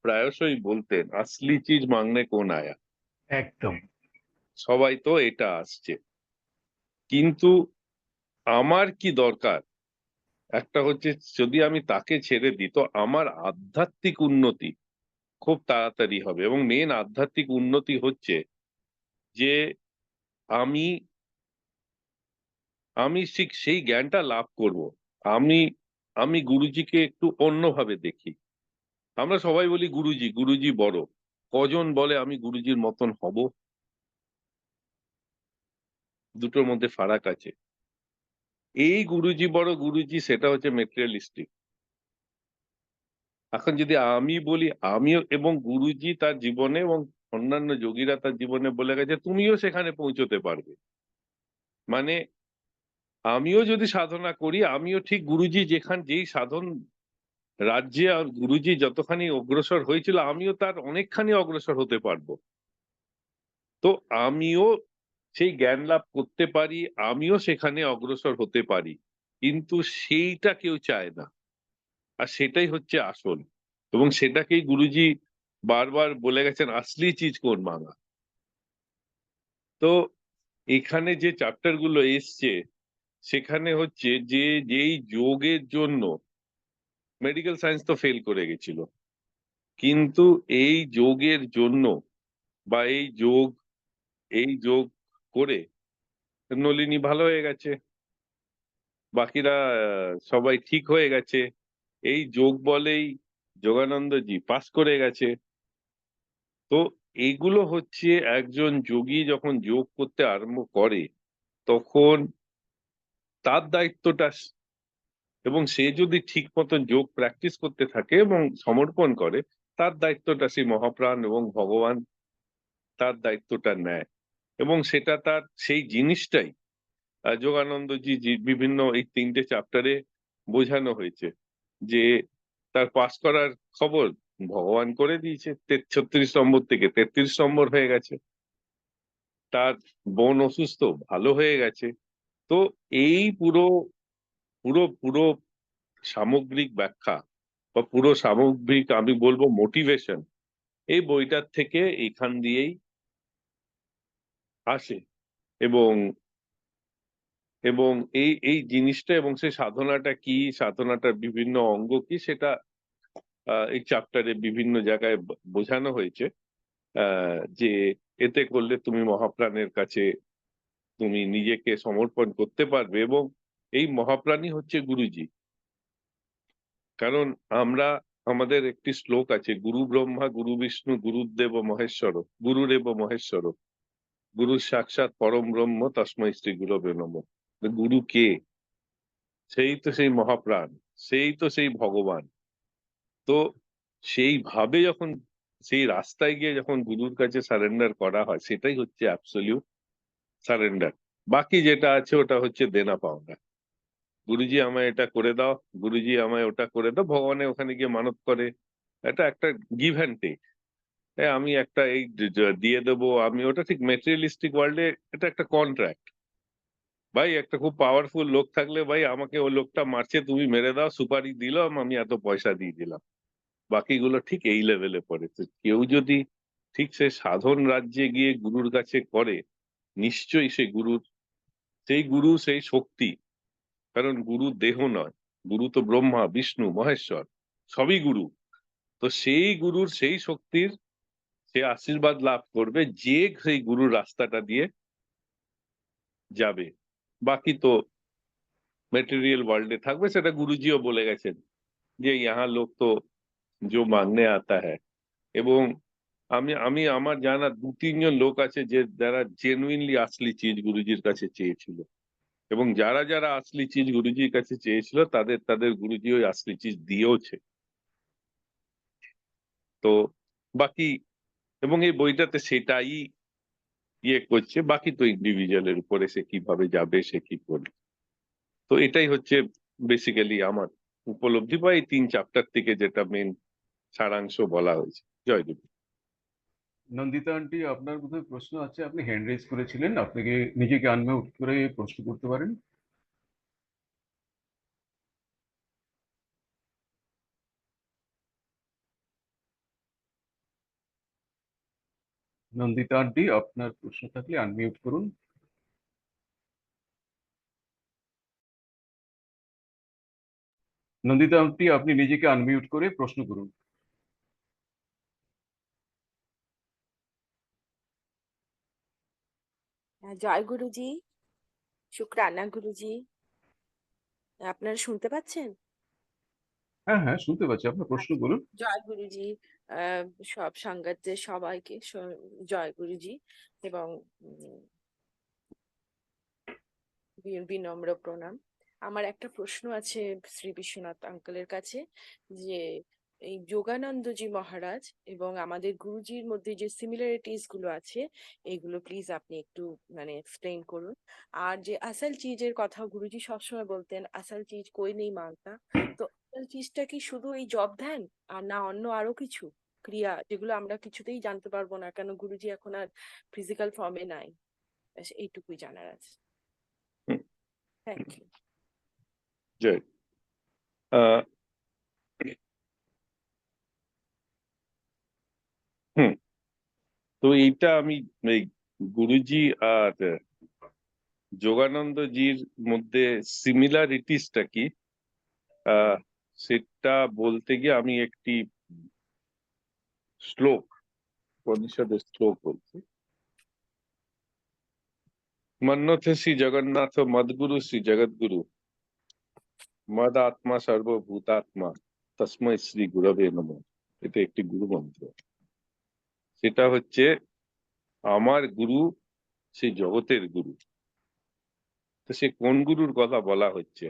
প্রায়শই বলতেন, আসলি চিজ মাংনে কোন আয়া। একদম। সবাই তো এটা আসছে, কিন্তু আমার কি দরকার, একটা হচ্ছে যদি আমি তাকে ছেড়ে দিই তো আমার আধ্যাত্মিক উন্নতি খুব তাড়াতাড়ি হবে। এবং মেন আধ্যাত্মিক উন্নতি হচ্ছে যে আমি আমি ঠিক সেই জ্ঞানটা লাভ করব। আমি আমি গুরুজিকে একটু অন্যভাবে দেখি। আমরা সবাই বলি গুরুজি গুরুজি বড়, কজন বলে আমি গুরুজির মতন হব? দুটোর মধ্যে ফারাক আছে। এই গুরুজি বড় গুরুজি, সেটা হচ্ছে মেটেরিয়ালিস্টিক। এখন যদি আমি বলি, আমিও এবং গুরুজি তার জীবনে এবং অন্যান্য যোগীরা তার জীবনে বলে গেছে তুমিও সেখানে পৌঁছতে পারবে। মানে আমিও যদি সাধনা করি, আমিও ঠিক গুরুজি যেই সাধন রাজ্যে আর গুরুজি যতখানি অগ্রসর হয়েছিল, আমিও তার অনেকখানি অগ্রসর হতে পারবো। তো আমিও সেই জ্ঞান লাভ করতে পারি, আমিও সেখানে অগ্রসর হতে পারি, কিন্তু সেইটা কেউ চায় না। আর সেটাই হচ্ছে আসল, এবং সেটাকেই গুরুজি বারবার বলে গেছেন, আসলি চিজ কোন মাঙ্গা। তো এখানে যে চ্যাপ্টার গুলো এসছে, সেখানে হচ্ছে যে যেই যোগের জন্য মেডিকেল সায়েন্স তো ফেল করে গেছিল, কিন্তু এই যোগের জন্য বা এই যোগ করে নলিনী ভালো হয়ে গেছে, বাকিরা সবাই ঠিক হয়ে গেছে। এই যোগ বলেই যোগানন্দজি পাস করে গেছে। তো এইগুলো হচ্ছে একজন যোগী যখন যোগ করতে আরম্ভ করে, তখন তার দায়িত্বটা, এবং সে যদি ঠিক মতন যোগ প্র্যাকটিস করতে থাকে এবং সমর্পণ করে, তার দায়িত্বটা সেই মহাপ্রাণ এবং ভগবান তার দায়িত্বটা নেয়। এবং সেটা তার সেই জিনিসটাই যোগানন্দজি বিভিন্ন এই 3টে চ্যাপ্টারে বোঝানো হয়েছে, যে তার পাস করার খবর ভগবান করে দিয়েছে, 36 নম্বর থেকে 33 নম্বর হয়ে গেছে। তার বোন অসুস্থ, ভালো হয়ে গেছে। তো এই পুরো পুরো পুরো সামগ্রিক ব্যাখ্যা বা পুরো সামগ্রিক আমি বলবো মোটিভেশন এই বইটার থেকে এখান দিয়েই আসে। এবং এবং এই জিনিসটা এবং সেই সাধনাটা কি, সাধনাটার বিভিন্ন অঙ্গ কি, সেটা এই চ্যাপ্টারে বিভিন্ন জায়গায় বোঝানো হয়েছে। যে এতে করলে তুমি মহাপ্রাণের কাছে তুমি নিজেকে সমর্পণ করতে পারবে, এবং এই মহাপ্রাণই হচ্ছে গুরুজি। কারণ আমরা, আমাদের একটি শ্লোক আছে, গুরু ব্রহ্মা গুরু বিষ্ণু গুরুদেব মহেশ্বর, গুরুরেব মহেশ্বর, গুরু সাক্ষাৎ পরম ব্রহ্ম তস্মৈ শ্রী গুরবে নমঃ। গুরু কে? সেই তো সেই মহাপ্রাণ, সেই তো সেই ভগবান। তো সেইভাবে যখন সেই রাস্তায় গিয়ে যখন গুরুর কাছে সারেন্ডার করা হয়, সেটাই হচ্ছে অ্যাবসলিউট সারেন্ডার। বাকি যেটা আছে ওটা হচ্ছে দেনা পাওনা। গুরুজি আমায় এটা করে দাও, গুরুজি আমায় ওটা করে দাও, ভগবানের ওখানে গিয়ে মানত করে। এটা একটা গিভ অ্যান্ড টেক। আমি একটা এই দিয়ে দেবো, আমি ওটা ঠিক মেটেরিয়ালিস্টিক ওয়ার্ল্ডে এটা একটা কন্ট্রাক্ট। ভাই একটা খুব পাওয়ারফুল লোক থাকলে, ভাই আমাকে ওই লোকটা মারছে, তুমি মেরে দাও, সুপারি দিলাম, আমি এত পয়সা দিয়ে দিলাম। বাকিগুলো ঠিক এই লেভেলে পড়ে। তো কেউ যদি ঠিক সে সাধন রাজ্যে গিয়ে গুরুর কাছে করে, নিশ্চয়ই সে গুরুর, সেই গুরু সেই শক্তি। কারণ গুরু দেহ নয়, গুরু তো ব্রহ্মা বিষ্ণু মহেশ্বর, সবই গুরু। তো সেই গুরুর সেই শক্তির সে আশীর্বাদ লাভ করবে যে সেই গুরুর রাস্তাটা দিয়ে যাবে। বাকি তো মেটেরিয়াল ওয়ার্ল্ডে থাকবে, সেটা গুরুজিও বলে গেছেন যে ইহা লোক তো जो मांगने आता है। এবং আমি আমি আমার জানা 2-3 জন লোক আছে যে যারা জেনুইনলি আসলি চিজ গুরুজির কাছে চেয়েছিল, এবং যারা যারা আসলি চিজ গুরুজির কাছে চেয়েছিল তাদের তাদের গুরুজি ওই আসলি চিজ দিয়েওছে। তো বাকি, এবং এই বইটাতে সেটাই ইয়ে করছে, বাকি তো ইন্ডিভিজুয়ালের উপরে সে কিভাবে যাবে, সে কি করবে। তো এটাই হচ্ছে বেসিক্যালি আমার উপলব্ধি বা এই 3 চ্যাপ্টার থেকে যেটা মেন সারাংশ বলা হয়েছে। জয়দেব। নন্দিতা আন্টি, আপনার বোধহয় প্রশ্ন আছে, আপনি হ্যান্ড রেজ করেছিলেন, আপনাকে নিজেকে আনমিউট করে প্রশ্ন করতে পারেন। নন্দিতা আন্টি, আপনার প্রশ্ন থাকলে আনমিউট করুন। নন্দিতা আন্টি, আপনি নিজেকে আনমিউট করে প্রশ্ন করুন। জয় গুরুজি, শুক্রানা গুরুজি। আপনারা শুনতে পাচ্ছেন? হ্যাঁ হ্যাঁ, শুনতে পাচ্ছি, আপনার প্রশ্ন আচ্ছা, বলুন। জয় গুরুজি। আহ, সব সাংগাতের সবাইকে জয় গুরুজি, এবং বিনম্র প্রণাম। আমার একটা প্রশ্ন আছে শ্রী বিশ্বনাথ আঙ্কেলের কাছে, যে এই যোগানন্দজি মহারাজ এবং আমাদের গুরুজির মধ্যে যে সিমিলারিটিস গুলো আছে, এগুলো প্লিজ আপনি একটু মানে এক্সপ্লেইন করুন। আর যে আসল চিজের কথা গুরুজি সবসময় বলতেন, আসল চিজ কই নেই মানতা। তো আসল চিজটা কি শুধু এই জব ধ্যান, আর না অন্য আরো কিছু ক্রিয়া যেগুলো আমরা কিছুতেই জানতে পারবো না, কেন গুরুজি এখন আর ফিজিক্যাল ফর্মে নাই? ব্যাস এইটুকুই জানার আছে। হুম, থ্যাংক ইউ। জয়। আহ, হুম, তো এইটা আমি এই গুরুজি আর যোগানন্দজির মধ্যে সিমিলারিটিসটা কি, আহ, সেটা বলতে গিয়ে আমি একটি শ্লোক, উপনিষদের শ্লোক বলছি। মন্যথে শ্রী জগন্নাথ মদগুরু শ্রী জগৎগুরু, মদ আত্মা সর্বভূতাত্মা, তস্মৈ শ্রী গুরবে নমঃ। এটা একটি গুরু মন্ত্র। সেটা হচ্ছে আমার গুরু সেই জগতের গুরু। তো সে কোন গুরুর কথা বলা হচ্ছে?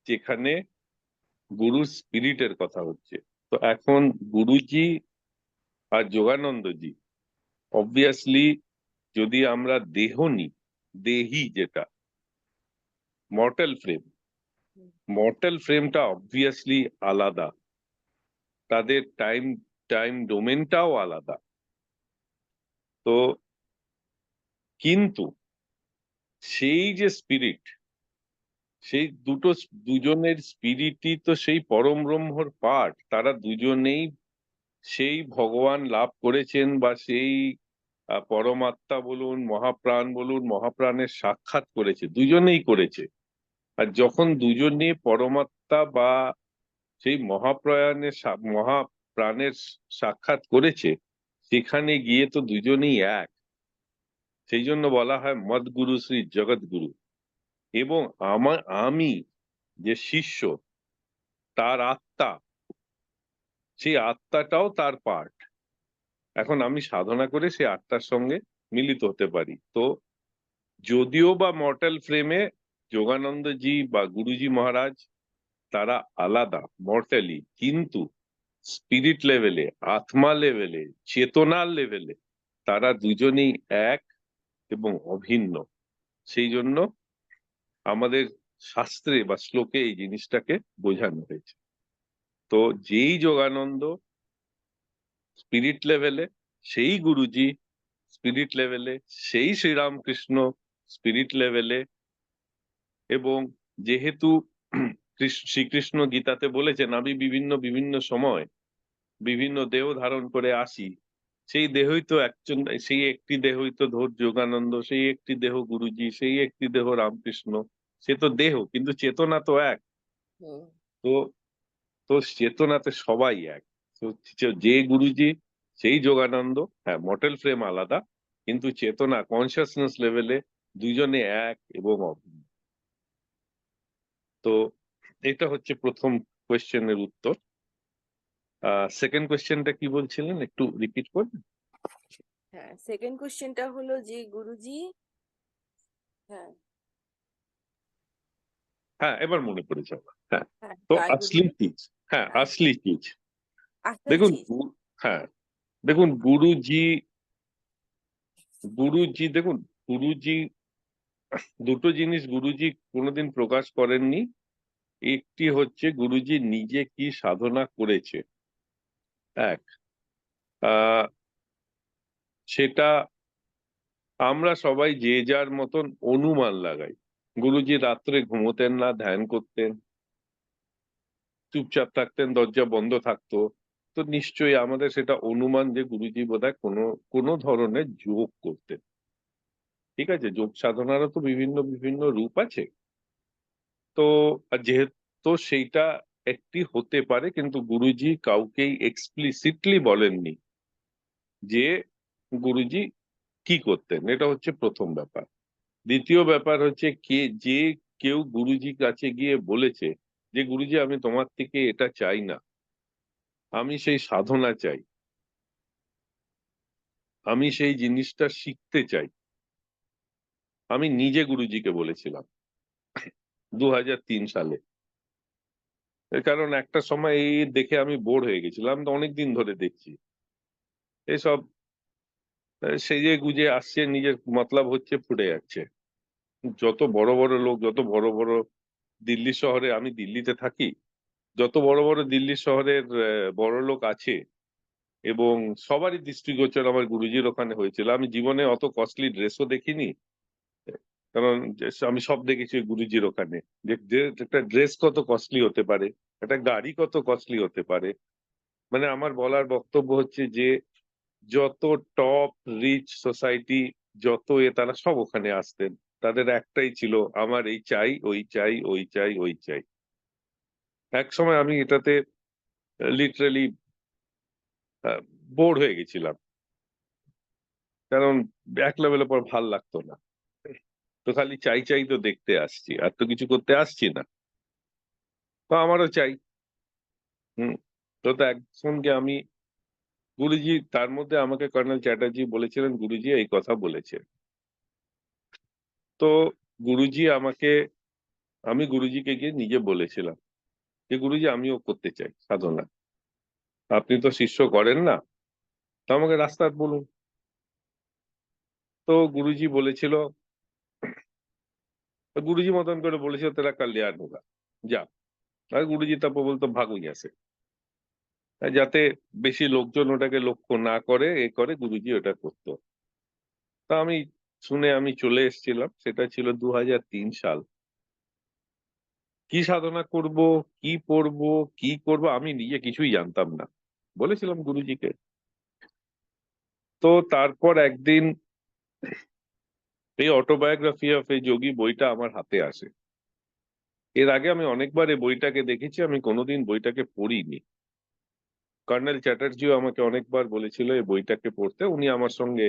যেখানে গুরুর স্পিরিটের কথা হচ্ছে। তো এখন গুরুজি আর যোগানন্দজি, অবভিয়াসলি যদি আমরা দেহ নিই, দেহি যেটা মর্টাল ফ্রেম, মর্টাল ফ্রেমটা অবভিয়াসলি আলাদা। তাদের টাইম ডোমেনটাও আলাদা। তো কিন্তু সেই যে স্পিরিট, সেই দুজনের স্পিরিটই তো সেই পরম ব্রহ্মর পার্ট। তারা দুজনেই সেই ভগবান লাভ করেছেন, বা সেই পরমাত্মা বলুন, মহাপ্রাণ বলুন, মহাপ্রাণের সাক্ষাৎ করেছে, দুজনেই করেছে। আর যখন দুজনে পরমাত্মা বা সেই মহাপ্রাণের সাক্ষাৎ করেছে, সেখানে গিয়ে তো দুজনেই এক। সেই জন্য বলা হয় মদ্গুরু শ্রী জগৎগুরু। এবং আমি যে শিষ্য, তার আত্মা, সেই আত্মাটাও তার পার্ট। এখন আমি সাধনা করে সেই আত্মার সঙ্গে মিলিত হতে পারি। তো যদিও বা মর্টাল ফ্রেমে যোগানন্দজি বা গুরুজি মহারাজ তারা আলাদা মর্টালি, কিন্তু স্পিরিট লেভেলে, আত্মা লেভেলে, চেতনার লেভেলে তারা দুজনেই এক এবং অভিন্ন। সেই জন্য আমাদের শাস্ত্রে বা শ্লোকে এই জিনিসটাকে বোঝানো হয়েছে। তো যেই যোগানন্দ স্পিরিট লেভেলে, সেই গুরুজি স্পিরিট লেভেলে, সেই শ্রীরামকৃষ্ণ স্পিরিট লেভেলে। এবং যেহেতু শ্রীকৃষ্ণ গীতাতে বলেছেন আমি বিভিন্ন বিভিন্ন সময় বিভিন্ন দেহ ধারণ করে আসি, সেই দেহই তো একজন, সেই একটি দেহই তো ধর যোগানন্দ, সেই একটি দেহ গুরুজি, সেই একটি দেহ রামকৃষ্ণ। সে তো দেহ, কিন্তু চেতনা তো এক। হুম। তো তো চেতনাতে সবাই এক। তো যে গুরুজি সেই যোগানন্দ, হ্যাঁ মর্টাল ফ্রেম আলাদা, কিন্তু চেতনা কনসিয়াসনেস লেভেলে দুজনে এক এবং অভিন্ন। তো এটা হচ্ছে প্রথম কোয়েশ্চেনের উত্তর। সেকেন্ড কোয়েশ্চেনটা কি বলছিলেন, একটু রিপিট করবেন? হ্যাঁ, সেকেন্ড কোশ্চেনটা হলো যে গুরুজি, হ্যাঁ হ্যাঁ, এবার মনে পড়েছে আমার। হ্যাঁ, হ্যাঁ তো জয় আসলি গুরুদেব। চিজ, হ্যাঁ হ্যাঁ, আসলি চিজ। আসল দেখুন চিজ। হ্যাঁ, দেখুন গুরুজি দেখুন, গুরুজি দুটো জিনিস গুরুজি কোনোদিন প্রকাশ করেননি। একটি হচ্ছে গুরুজি নিজে কি সাধনা করেছে, এক সেটা আমরা সবাই যে যার মতন অনুমান লাগাই। গুরুজি রাত্রে ঘুমোতেন না, ধ্যান করতেন, চুপচাপ থাকতেন, দরজা বন্ধ থাকতো। তো নিশ্চয়ই আমাদের সেটা অনুমান যে গুরুজি বোধহয় কোনো কোনো ধরনের যোগ করতেন। ঠিক আছে, যোগ সাধনারও তো বিভিন্ন বিভিন্ন রূপ আছে। তো যেহেতু সেইটা একটি হতে পারে, কিন্তু গুরুজি কাউকেই এক্সপ্লিসিটলি বলেননি যে গুরুজি কি করতেন। এটা হচ্ছে প্রথম ব্যাপার। দ্বিতীয় ব্যাপার হচ্ছে যে কেউ গুরুজি কাছে গিয়ে বলেছে যে গুরুজি আমি তোমার থেকে এটা চাই না, আমি সেই সাধনা চাই, আমি সেই জিনিসটা শিখতে চাই। আমি নিজে গুরুজিকে বলেছিলাম 2003 সালে। এর কারণ একটা সময় এই দেখে আমি বোর হয়ে গেছিলাম, তো অনেকদিন ধরে দেখছি এসব সেজে গুজে আসছে, নিজের মতলব হচ্ছে, ফুটে যাচ্ছে। যত বড় বড় লোক, যত বড় বড় দিল্লি শহরে, আমি দিল্লিতে থাকি, যত বড় বড় দিল্লি শহরের বড় লোক আছে, এবং সবারই দৃষ্টিগোচর আমার গুরুজির ওখানে হয়েছিল। আমি জীবনে অত কস্টলি ড্রেসও দেখিনি, কারণ আমি সব দেখেছি ওই গুরুজির ওখানে। যে একটা ড্রেস কত কস্টলি হতে পারে, একটা গাড়ি কত কস্টলি হতে পারে। মানে আমার বলার বক্তব্য হচ্ছে যে যত টপ রিচ সোসাইটি, যত তারা সব ওখানে আসতেন। তাদের একটাই ছিল, আমার এই চাই, ওই চাই, ওই চাই, ওই চাই। এক সময় আমি এটাতে লিটারালি বোর হয়ে গেছিলাম, কারণ এক লেভেলের পর ভাল লাগতো না। তো খালি চাই চাই তো দেখতে আসছি, আর তো কিছু করতে আসছি না। তো আমারও চাই। হম। তো একজনকে আমি, গুরুজি তার মধ্যে আমাকে কর্নেল চ্যাটার্জি বলেছিলেন গুরুজি এই কথা বলেছে। তো গুরুজি আমাকে, আমি গুরুজিকে গিয়ে নিজে বলেছিলাম যে গুরুজি আমিও করতে চাই সাধনা, আপনি তো শিষ্য করেন না, তো আমাকে রাস্তায় বলুন। তো গুরুজি বলেছিল, গুরুজি মতন করে বলেছিল তেরা কাল্যাণ হোগা, যা। আর গুরুজি তারপর বলতো ভাগ হয়ে গেছে। যাতে বেশি লোকজন ওটাকে লক্ষ্য না করে, এ করে, গুরুজি ওটা করতো। তা আমি শুনে আমি চলে এসেছিলাম। সেটা ছিল 2003 সাল। কি সাধনা করব, কি পড়ব, কি করব আমি নিজে কিছুই জানতাম না। বলেছিলাম গুরুজিকে। তো তারপর একদিন এই অটোবায়োগ্রাফি অফ এ যোগী বইটা আমার হাতে আসে। এর আগে আমি অনেকবার এই বইটাকে দেখেছি, আমি কোনোদিন বইটাকে পড়িনি। কর্নেল চ্যাটার্জিও আমাকে অনেকবার বলেছিল এই বইটাকে পড়তে। উনি আমার সঙ্গে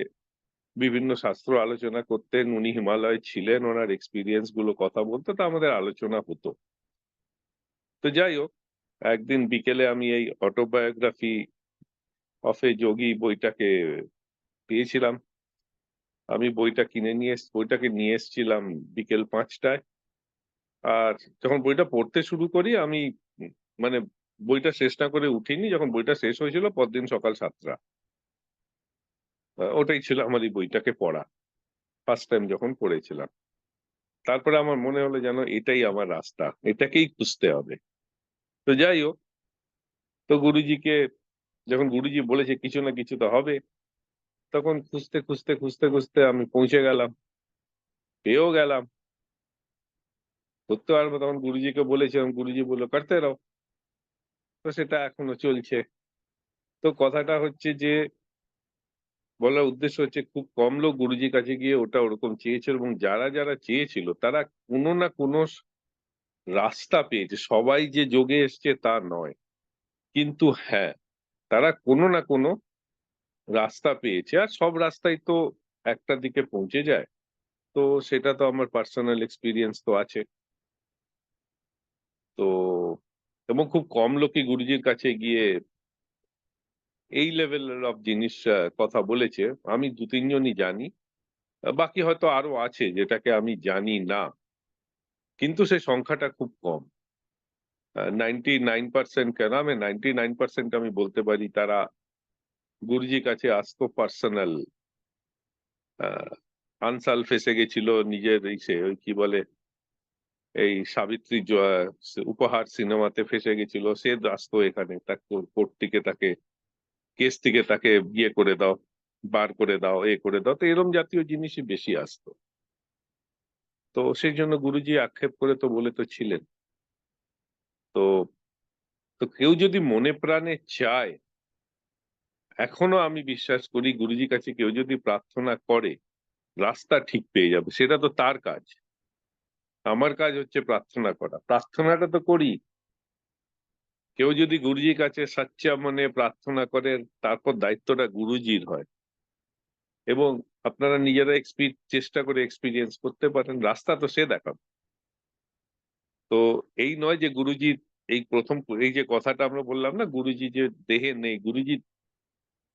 বিভিন্ন শাস্ত্র আলোচনা করতেন, উনি হিমালয়ে ছিলেন, ওনার এক্সপিরিয়েন্স গুলো কথা বলতো, তো আমাদের আলোচনা হতো। তো যাই হোক, একদিন বিকেলে আমি এই অটোবায়োগ্রাফি অফ এ যোগী বইটাকে পেয়েছিলাম। আমি বইটাকে নিয়ে এসেছিলাম বিকেল 5টায়। আর যখন বইটা পড়তে শুরু করি আমি মানে বইটা শেষ না করে উঠিনি। যখন বইটা শেষ হয়েছিল পরদিন সকাল 7টা। ওটাই ছিল আমার এই বইটাকে পড়া ফার্স্ট টাইম যখন পড়েছিলাম। তারপরে আমার মনে হলো যেন এটাই আমার রাস্তা, এটাকেই খুঁজতে হবে। তো যাই হোক, তো গুরুজিকে যখন গুরুজি বলেছে কিছু না কিছু তো হবে, তখন খুঁজতে খুঁজতে খুঁজতে খুঁজতে আমি পৌঁছে গেলাম, পেয়েও গেলাম। করতে পারবো তখন গুরুজিকে বলেছিলাম, গুরুজি বললো করতে রাও। তো সেটা এখনো চলছে। তো কথাটা হচ্ছে যে বলার উদ্দেশ্য হচ্ছে খুব কম লোক গুরুজির কাছে গিয়ে ওটা ওরকম চেয়েছিল, এবং যারা যারা চেয়েছিল তারা কোনো না কোনো রাস্তা পেয়েছে। সবাই যে যোগে এসছে তা নয়, কিন্তু হ্যাঁ, তারা কোনো না কোনো রাস্তা পেয়েছে। আর সব রাস্তাই তো একটা দিকে পৌঁছে যায়। তো সেটা তো আমার পার্সোনাল এক্সপিরিয়েন্স তো আছে। তো এবং খুব কম লোকই গুরুজির কাছে গিয়ে এই লেভেলের অফ জিনিস কথা বলেছে। আমি 2-3 জনই জানি। বাকি হয়তো আরো আছে যেটাকে আমি জানি না। কিন্তু সেই সংখ্যাটা খুব কম। 99% কেন, আমি 99% আমি বলতে পারি তারা গুরুজির কাছে আসতো পার্সোনাল। আনসাল ফেঁসে গেছিল নিজের ওই কি বলে এই সাবিত্রী উপহার সিনেমাতে ফেঁসে গেছিল, সে আসতো এখানে, তাকে কোর্ট থেকে তাকে কেস থেকে তাকে ইয়ে করে দাও, বার করে দাও, এ করে দাও। তো এরকম জাতীয় জিনিসই বেশি আসতো। তো সেই জন্য গুরুজি আক্ষেপ করে তো বলে তো ছিলেন। তো তো কেউ যদি মনে প্রাণে চায়, এখনো আমি বিশ্বাস করি গুরুজির কাছে কেউ যদি প্রার্থনা করে রাস্তা ঠিক পেয়ে যাবে। সেটা তো তার কাজ। আমার কাজ হচ্ছে প্রার্থনা করা, প্রার্থনাটা তো করি। কেউ যদি গুরুজির কাছে সাচ্চা মনে প্রার্থনা করে, তারপর দায়িত্বটা গুরুজির হয়। এবং আপনারা নিজেরা চেষ্টা করে এক্সপিরিয়েন্স করতে পারেন, রাস্তা তো সে দেখাবে। তো এই নয় যে গুরুজি এই প্রথম এই যে কথাটা আমরা বললাম না, গুরুজি যে দেহে নেই, গুরুজি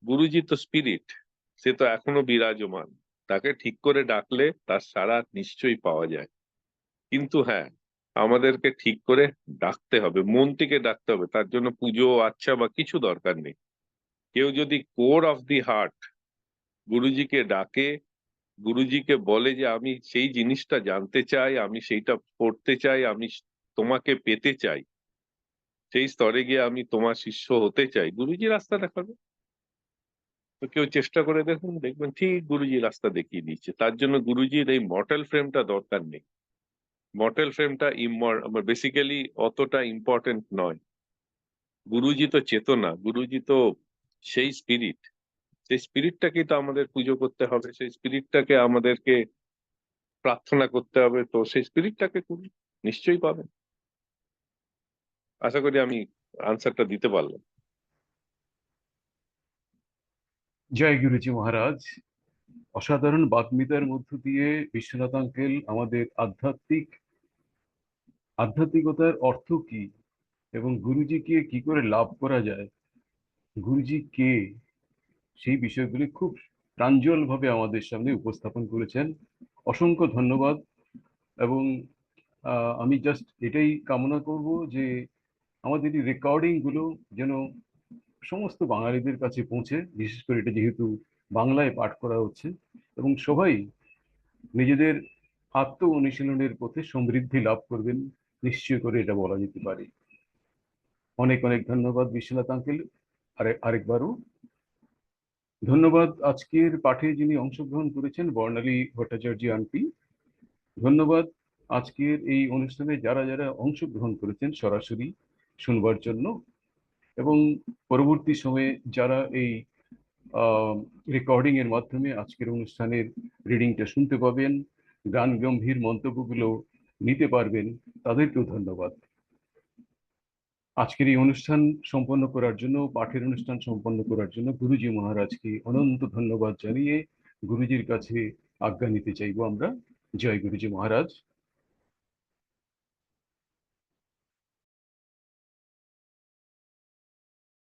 গুরুজি তো স্পিরিট, সে তো এখনো বিরাজমান। তাকে ঠিক করে ডাকলে তার সাড়া নিশ্চয়ই পাওয়া যায়। কিন্তু হ্যাঁ, আমাদেরকে ঠিক করে ডাকতে হবে, মন থেকে ডাকতে হবে। তার জন্য পুজো আচ্ছা বা কিছু দরকার নেই। কেউ যদি কোর অফ দি হার্ট গুরুজিকে ডাকে, গুরুজিকে বলে যে আমি সেই জিনিসটা জানতে চাই, আমি সেইটা পড়তে চাই, আমি তোমাকে পেতে চাই, সেই স্তরে গিয়ে আমি তোমার শিষ্য হতে চাই, গুরুজি রাস্তা দেখাবে। তো কেউ চেষ্টা করে দেখুন, দেখবেন ঠিক গুরুজি রাস্তা দেখিয়ে দিচ্ছে। তার জন্য গুরুজির এই মর্টাল ফ্রেমটা দরকার নেই। মর্টাল ফ্রেমটা বেসিক্যালি অতটা ইম্পর্টেন্ট নয়। গুরুজি তো চেতনা, গুরুজি তো সেই স্পিরিট। সেই স্পিরিটটাকেই তো আমাদের পুজো করতে হবে, সেই স্পিরিটটাকে আমাদেরকে প্রার্থনা করতে হবে। তো সেই স্পিরিটটাকে করি, নিশ্চয়ই পাবেন। আশা করি আমি আনসারটা দিতে পারলাম। জয় গুরুজি মহারাজ। অসাধারণ বাগ্মিতার মধ্য দিয়ে বিশ্বনাথ আঙ্কেল আমাদের আধ্যাত্মিকতার অর্থ কি এবং গুরুজিকে কি করে লাভ করা যায়, গুরুজি কে, সেই বিষয়গুলি খুব প্রাঞ্জল ভাবে আমাদের সামনে উপস্থাপন করেছেন। অসংখ্য ধন্যবাদ। এবং আমি জাস্ট এটাই কামনা করব যে আমাদের এই রেকর্ডিং গুলো যেন সমস্ত বাঙালিদের কাছে পৌঁছে, বিশেষ করে এটা যেহেতু বাংলায় পাঠ করা হচ্ছে, এবং সবাই নিজেদের আত্ম অনুশীলনের পথে সমৃদ্ধি লাভ করবেন, নিশ্চয় করে এটা বলা যেতে পারে। অনেক অনেক ধন্যবাদ বিশ্বনাথ আঙ্কেল। আরেকবারও ধন্যবাদ। আজকের পাঠে যিনি অংশগ্রহণ করেছেন বর্ণালী ভট্টাচার্য আন্টি, ধন্যবাদ। আজকের এই অনুষ্ঠানে যারা যারা অংশগ্রহণ করেছেন সরাসরি শুনবার জন্য, এবং পরবর্তী সময়ে যারা এই রেকর্ডিং এর মাধ্যমে আজকের অনুষ্ঠানের রিডিংটা শুনতে পাবেন, গান গম্ভীর মন্তব্যগুলো নিতে পারবেন, তাদেরকেও ধন্যবাদ। আজকের এই অনুষ্ঠান সম্পন্ন করার জন্য, পাঠের অনুষ্ঠান সম্পন্ন করার জন্য গুরুজি মহারাজকে অনন্ত ধন্যবাদ জানিয়ে গুরুজির কাছে আজ্ঞা নিতে চাইবো আমরা। জয় গুরুজি মহারাজ।